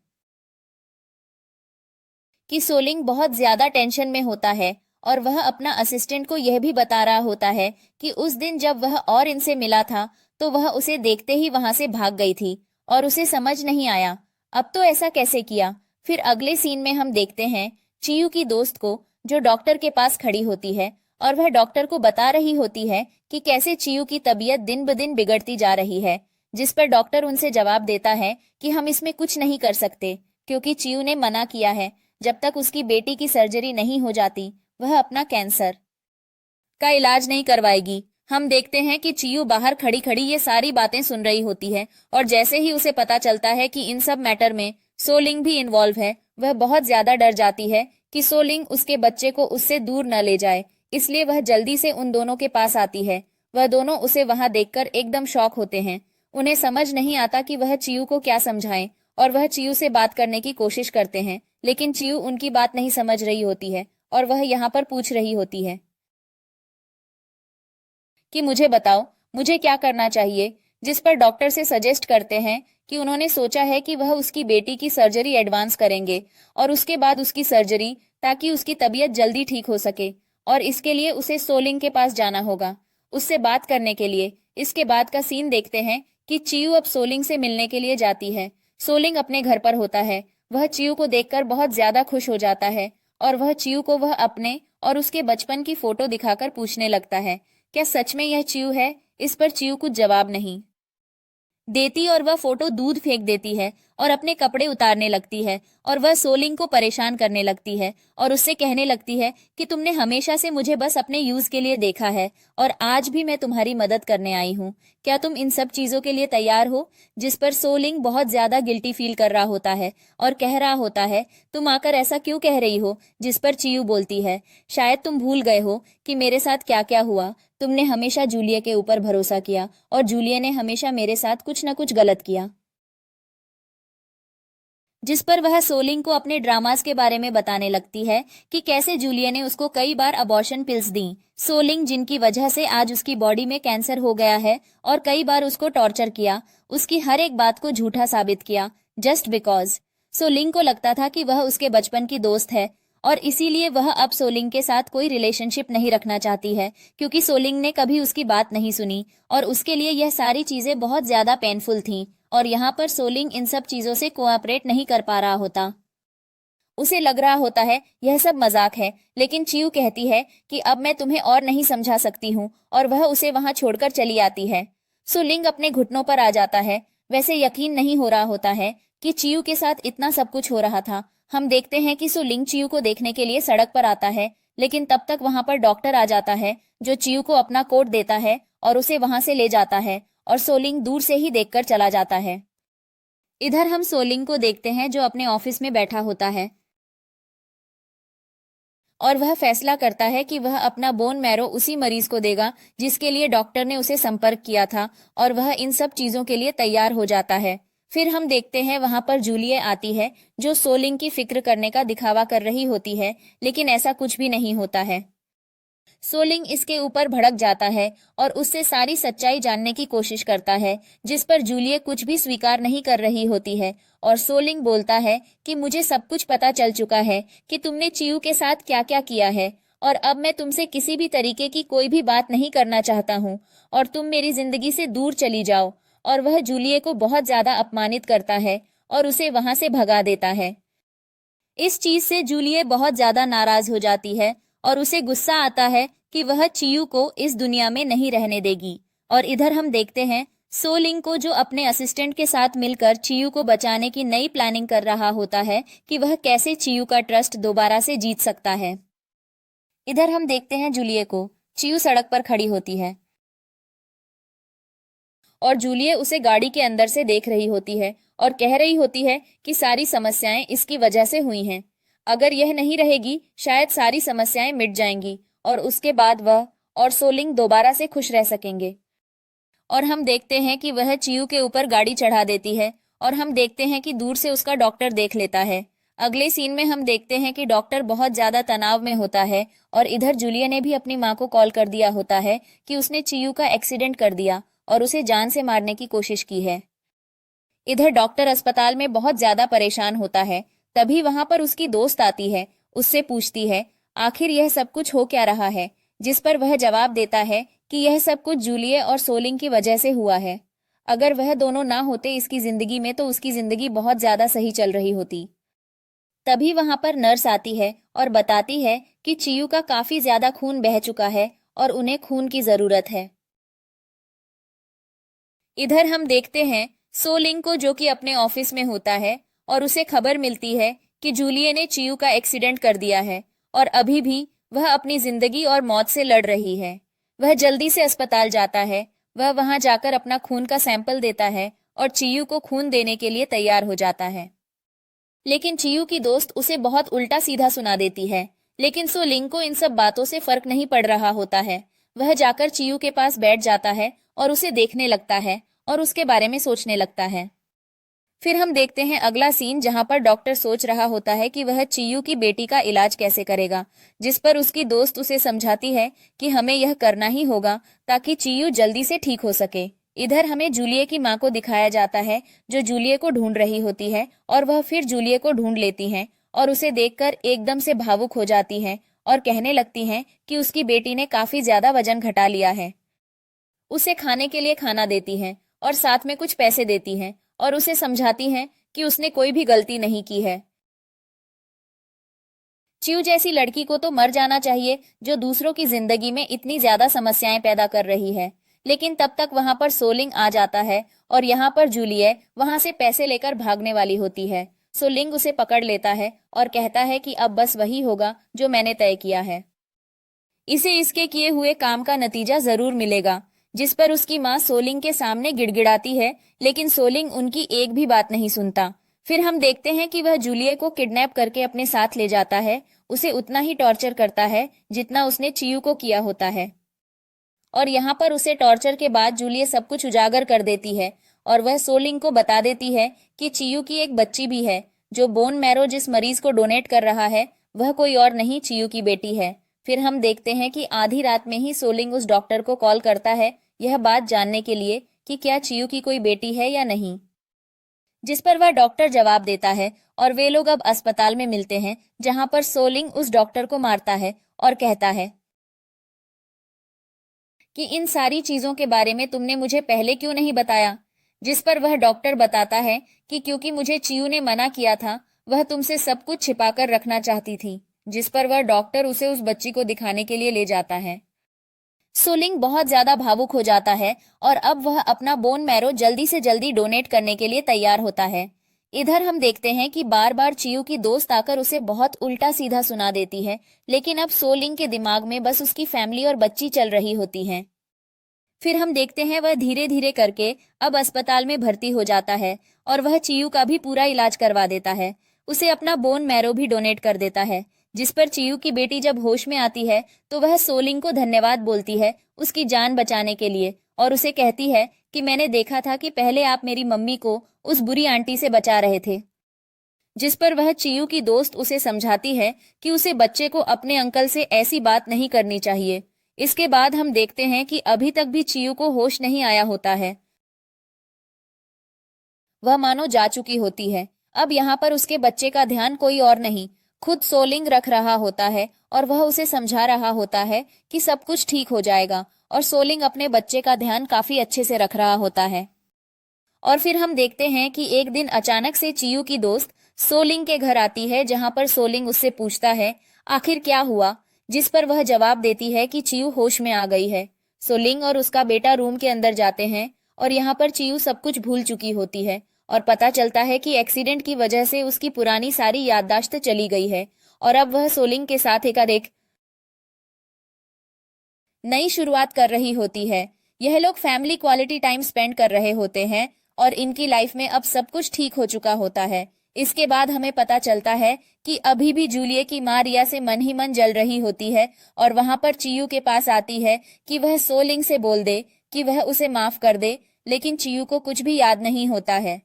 कि सोलिंग बहुत ज्यादा टेंशन में होता है और वह अपना असिस्टेंट को यह भी बता रहा होता है कि उस दिन जब वह और इनसे मिला था तो वह उसे देखते ही वहां से भाग गई थी और उसे समझ नहीं आया अब तो ऐसा कैसे किया। फिर अगले सीन में हम देखते हैं चियू की दोस्त को, जो डॉक्टर के पास खड़ी होती है और वह डॉक्टर को बता रही होती है कि कैसे चियू की तबीयत दिन ब दिन बिगड़ती जा रही है, जिस पर डॉक्टर उनसे जवाब देता है कि हम इसमें कुछ नहीं कर सकते क्योंकि चियू ने मना किया है जब तक उसकी बेटी की सर्जरी नहीं हो जाती वह अपना कैंसर का इलाज नहीं करवाएगी। हम देखते हैं कि चियू बाहर खड़ी खड़ी ये सारी बातें सुन रही होती है और जैसे ही उसे पता चलता है कि इन सब मैटर में सोलिंग भी इन्वॉल्व है, वह बहुत ज्यादा डर जाती है कि सोलिंग उसके बच्चे को उससे दूर न ले जाए, इसलिए वह जल्दी से उन दोनों के पास आती है। वह दोनों उसे वहां देखकर एकदम शॉक होते हैं। उन्हें समझ नहीं आता कि वह चियू को क्या समझाएं और वह चियू से बात करने की कोशिश करते हैं, लेकिन चियू उनकी बात नहीं समझ रही होती है और वह यहाँ पर पूछ रही होती है कि मुझे बताओ मुझे क्या करना चाहिए, जिस पर डॉक्टर से सजेस्ट करते हैं कि उन्होंने सोचा है कि वह उसकी बेटी की सर्जरी एडवांस करेंगे और उसके बाद उसकी सर्जरी, ताकि उसकी तबीयत जल्दी ठीक हो सके, और इसके लिए उसे सोलिंग के पास जाना होगा उससे बात करने के लिए। इसके बाद का सीन देखते हैं कि चियू अब सोलिंग से मिलने के लिए जाती है। सोलिंग अपने घर पर होता है। वह चियू को देखकर बहुत ज्यादा खुश हो जाता है और वह चियू को वह अपने और उसके बचपन की फोटो दिखाकर पूछने लगता है क्या सच में यह चियू है। इस पर चियू कुछ जवाब नहीं देती और वह फोटो दूध फेंक देती है और अपने कपड़े उतारने लगती है और वह सोलिंग को परेशान करने लगती है और उससे कहने लगती है कि तुमने हमेशा से मुझे बस अपने यूज के लिए देखा है और आज भी मैं तुम्हारी मदद करने आई हूँ, क्या तुम इन सब चीजों के लिए तैयार हो। जिस पर सोलिंग बहुत ज्यादा गिल्टी फील कर रहा होता है और कह रहा होता है तुम आकर ऐसा क्यों कह रही हो। जिस पर चियू बोलती है शायद तुम भूल गए हो कि मेरे साथ क्या क्या हुआ, तुमने हमेशा जूलिया के ऊपर भरोसा किया और जूलिया ने हमेशा मेरे साथ कुछ न कुछ गलत किया। जिस पर वह सोलिंग को अपने ड्रामास के बारे में बताने लगती है कि कैसे जूलिया ने उसको कई बार अबॉर्शन पिल्स दी। सोलिंग जिनकी वजह से आज उसकी बॉडी में कैंसर हो गया है और कई बार उसको टॉर्चर किया, उसकी हर एक बात को झूठा साबित किया जस्ट बिकॉज। सोलिंग को लगता था कि वह उसके बचपन की दोस्त है और इसीलिए वह अब सोलिंग के साथ कोई रिलेशनशिप नहीं रखना चाहती है, क्योंकि सोलिंग ने कभी उसकी बात नहीं सुनी और उसके लिए यह सारी चीजें बहुत ज्यादा पेनफुल थीं और यहाँ पर सोलिंग इन सब चीजों से कोऑपरेट नहीं कर पा रहा होता। उसे लग रहा होता है यह सब मजाक है, लेकिन चियू कहती है कि अब मैं तुम्हें और नहीं समझा सकती हूँ और वह उसे वहां छोड़कर चली आती है। सोलिंग अपने घुटनों पर आ जाता है। वैसे यकीन नहीं हो रहा होता है कि चियू के साथ इतना सब कुछ हो रहा था। हम देखते हैं कि सोलिंग चियू को देखने के लिए सड़क पर आता है, लेकिन तब तक वहां पर डॉक्टर आ जाता है जो चियू को अपना कोट देता है और उसे वहां से ले जाता है और सोलिंग दूर से ही देखकर चला जाता है। इधर हम सोलिंग को देखते हैं जो अपने ऑफिस में बैठा होता है और वह फैसला करता है कि वह अपना बोन मैरो उसी मरीज को देगा जिसके लिए डॉक्टर ने उसे संपर्क किया था और वह इन सब चीजों के लिए तैयार हो जाता है। फिर हम देखते हैं वहां पर जूलिया आती है जो सोलिंग की फिक्र करने का दिखावा कर रही होती है, लेकिन ऐसा कुछ भी नहीं होता है। सोलिंग इसके ऊपर भड़क जाता है और उससे सारी सच्चाई जानने की कोशिश करता है, जिस पर जूलिया कुछ भी स्वीकार नहीं कर रही होती है और सोलिंग बोलता है कि मुझे सब कुछ पता चल चुका है कि तुमने चियू के साथ क्या क्या किया है और अब मैं तुमसे किसी भी तरीके की कोई भी बात नहीं करना चाहता हूँ और तुम मेरी जिंदगी से दूर चली जाओ। और वह जूलिया को बहुत ज्यादा अपमानित करता है और उसे वहां से भगा देता है। इस चीज से जूलिया बहुत ज्यादा नाराज हो जाती है और उसे गुस्सा आता है कि वह चियू को इस दुनिया में नहीं रहने देगी। और इधर हम देखते हैं सोलिंग को जो अपने असिस्टेंट के साथ मिलकर चियू को बचाने की नई प्लानिंग कर रहा होता है कि वह कैसे चियू का ट्रस्ट दोबारा से जीत सकता है। इधर हम देखते हैं जूलिया को। चियू सड़क पर खड़ी होती है और जूलिए उसे गाड़ी के अंदर से देख रही होती है और कह रही होती है कि सारी समस्याएं इसकी वजह से हुई हैं। अगर यह नहीं रहेगी शायद सारी समस्याएं मिट जाएंगी और उसके बाद वह और सोलिंग दोबारा से खुश रह सकेंगे। और हम देखते हैं कि वह चियू के ऊपर गाड़ी चढ़ा देती है और हम देखते हैं कि दूर से उसका डॉक्टर देख लेता है। अगले सीन में हम देखते हैं कि डॉक्टर बहुत ज्यादा तनाव में होता है और इधर जूलिया ने भी अपनी माँ को कॉल कर दिया होता है कि उसने चियू का एक्सीडेंट कर दिया और उसे जान से मारने की कोशिश की है। इधर डॉक्टर अस्पताल में बहुत ज्यादा परेशान होता है। तभी वहां पर उसकी दोस्त आती है, उससे पूछती है आखिर यह सब कुछ हो क्या रहा है, जिस पर वह जवाब देता है कि यह सब कुछ जूलिए और सोलिंग की वजह से हुआ है। अगर वह दोनों ना होते इसकी जिंदगी में तो उसकी जिंदगी बहुत ज्यादा सही चल रही होती। तभी वहां पर नर्स आती है और बताती है कि चियू का काफी ज्यादा खून बह चुका है और उन्हें खून की जरूरत है। इधर हम देखते हैं सोलिंग को, जो कि अपने ऑफिस में होता है और उसे खबर मिलती है कि जूलिए ने चियू का एक्सीडेंट कर दिया है और अभी भी वह अपनी जिंदगी और मौत से लड़ रही है। वह जल्दी से अस्पताल जाता है। वह वहां जाकर अपना खून का सैंपल देता है और चियू को खून देने के लिए तैयार हो जाता है। लेकिन चियू की दोस्त उसे बहुत उल्टा सीधा सुना देती है। लेकिन सोलिंग को इन सब बातों से फर्क नहीं पड़ रहा होता है। वह जाकर चियू के पास बैठ जाता है और उसे देखने लगता है और उसके बारे में सोचने लगता है। फिर हम देखते हैं अगला सीन, जहां पर डॉक्टर सोच रहा होता है कि वह चियू की बेटी का इलाज कैसे करेगा, जिस पर उसकी दोस्त उसे समझाती है कि हमें यह करना ही होगा ताकि चियू जल्दी से ठीक हो सके। इधर हमें जूलिए की माँ को दिखाया जाता है जो जूलिए को ढूंढ रही होती है और वह फिर जूलिए को ढूंढ लेती हैं और उसे देखकर एकदम से भावुक हो जाती हैं और कहने लगती हैं कि उसकी बेटी ने काफी ज्यादा वजन घटा लिया है। उसे खाने के लिए खाना देती हैं और साथ में कुछ पैसे देती हैं और उसे समझाती हैं कि उसने कोई भी गलती नहीं की है। चियू जैसी लड़की को तो मर जाना चाहिए जो दूसरों की जिंदगी में इतनी ज्यादा समस्याएं पैदा कर रही है। लेकिन तब तक वहां पर सोलिंग आ जाता है और यहाँ पर जूलिए वहां से पैसे लेकर भागने वाली होती है। सोलिंग उसे पकड़ लेता है और कहता है कि अब बस वही होगा जो मैंने तय किया है। इसे इसके किए हुए काम का नतीजा जरूर मिलेगा। जिस पर उसकी माँ सोलिंग के सामने गिड़गिड़ाती है, लेकिन सोलिंग उनकी एक भी बात नहीं सुनता। फिर हम देखते हैं कि वह जूलिए को किडनैप करके अपने साथ ले जाता है। उसे उतना ही टॉर्चर करता है जितना उसने चियू को किया होता है। और यहाँ पर उसे टॉर्चर के बाद जूलिए सब कुछ उजागर कर देती है और वह सोलिंग को बता देती है कि चियू की एक बच्ची भी है। जो बोन मैरो जिस मरीज को डोनेट कर रहा है वह कोई और नहीं चियू की बेटी है। फिर हम देखते हैं कि आधी रात में ही सोलिंग उस डॉक्टर को कॉल करता है यह बात जानने के लिए कि क्या चियू की कोई बेटी है या नहीं, जिस पर वह डॉक्टर जवाब देता है और वे लोग अब अस्पताल में मिलते हैं जहां पर सोलिंग उस डॉक्टर को मारता है और कहता है कि इन सारी चीजों के बारे में तुमने मुझे पहले क्यों नहीं बताया। जिस पर वह डॉक्टर बताता है कि क्योंकि मुझे चियू ने मना किया था, वह तुमसे सब कुछ छिपाकर रखना चाहती थी। जिस पर वह डॉक्टर उसे उस बच्ची को दिखाने के लिए ले जाता है। सोलिंग बहुत ज्यादा भावुक हो जाता है और अब वह अपना बोन मैरो जल्दी से जल्दी डोनेट करने के लिए तैयार होता है। इधर हम देखते हैं कि बार बार चियू की दोस्त आकर उसे बहुत उल्टा सीधा सुना देती है, लेकिन अब सोलिंग के दिमाग में बस उसकी फैमिली और बच्ची चल रही होती है। फिर हम देखते हैं वह धीरे धीरे करके अब अस्पताल में भर्ती हो जाता है और वह चियू का भी पूरा इलाज करवा देता है। उसे अपना बोन मैरो भी डोनेट कर देता है। जिस पर चियू की बेटी जब होश में आती है तो वह सोलिंग को धन्यवाद बोलती है उसकी जान बचाने के लिए और उसे कहती है कि मैंने देखा था कि पहले आप मेरी मम्मी को उस बुरी आंटी से बचा रहे थे। जिस पर वह चियू की दोस्त उसे समझाती है कि उसे बच्चे को अपने अंकल से ऐसी बात नहीं करनी चाहिए। इसके बाद हम देखते हैं कि अभी तक भी चियू को होश नहीं आया होता है। वह मानो जा चुकी होती है। अब यहाँ पर उसके बच्चे का ध्यान कोई और नहीं खुद सोलिंग रख रहा होता है और वह उसे समझा रहा होता है कि सब कुछ ठीक हो जाएगा और सोलिंग अपने बच्चे का ध्यान काफी अच्छे से रख रहा होता है। और फिर हम देखते हैं कि एक दिन अचानक से चियू की दोस्त सोलिंग के घर आती है जहां पर सोलिंग उससे पूछता है आखिर क्या हुआ, जिस पर वह जवाब देती है कि चियू होश में आ गई है। सोलिंग और उसका बेटा रूम के अंदर जाते हैं और यहाँ पर चियू सब कुछ भूल चुकी होती है और पता चलता है कि एक्सीडेंट की वजह से उसकी पुरानी सारी याददाश्त चली गई है और अब वह सोलिंग के साथ एक नई शुरुआत कर रही होती है। यह लोग फैमिली क्वालिटी टाइम स्पेंड कर रहे होते हैं और इनकी लाइफ में अब सब कुछ ठीक हो चुका होता है। इसके बाद हमें पता चलता है कि अभी भी जूलिए की माँ रिया से मन ही मन जल रही होती है और वहां पर चियू के पास आती है कि वह सोलिंग से बोल दे कि वह उसे माफ कर दे, लेकिन चियू को कुछ भी याद नहीं होता है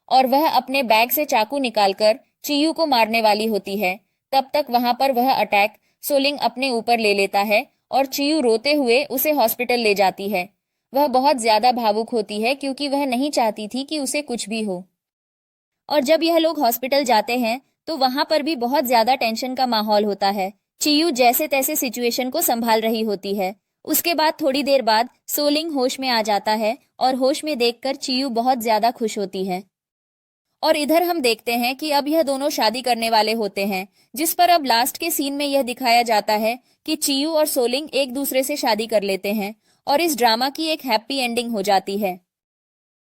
और वह अपने बैग से चाकू निकालकर चियू को मारने वाली होती है। तब तक वहां पर वह अटैक सोलिंग अपने ऊपर ले लेता है और चियू रोते हुए उसे हॉस्पिटल ले जाती है। वह बहुत ज्यादा भावुक होती है क्योंकि वह नहीं चाहती थी कि उसे कुछ भी हो। और जब यह लोग हॉस्पिटल जाते हैं तो वहां पर भी बहुत ज्यादा टेंशन का माहौल होता है। चियू जैसे तैसे सिचुएशन को संभाल रही होती है। उसके बाद थोड़ी देर बाद सोलिंग होश में आ जाता है और होश में देखकर चियू बहुत ज्यादा खुश होती है। और इधर हम देखते हैं कि अब यह दोनों शादी करने वाले होते हैं, जिस पर अब लास्ट के सीन में यह दिखाया जाता है कि चियू और सोलिंग एक दूसरे से शादी कर लेते हैं और इस ड्रामा की एक हैप्पी एंडिंग हो जाती है।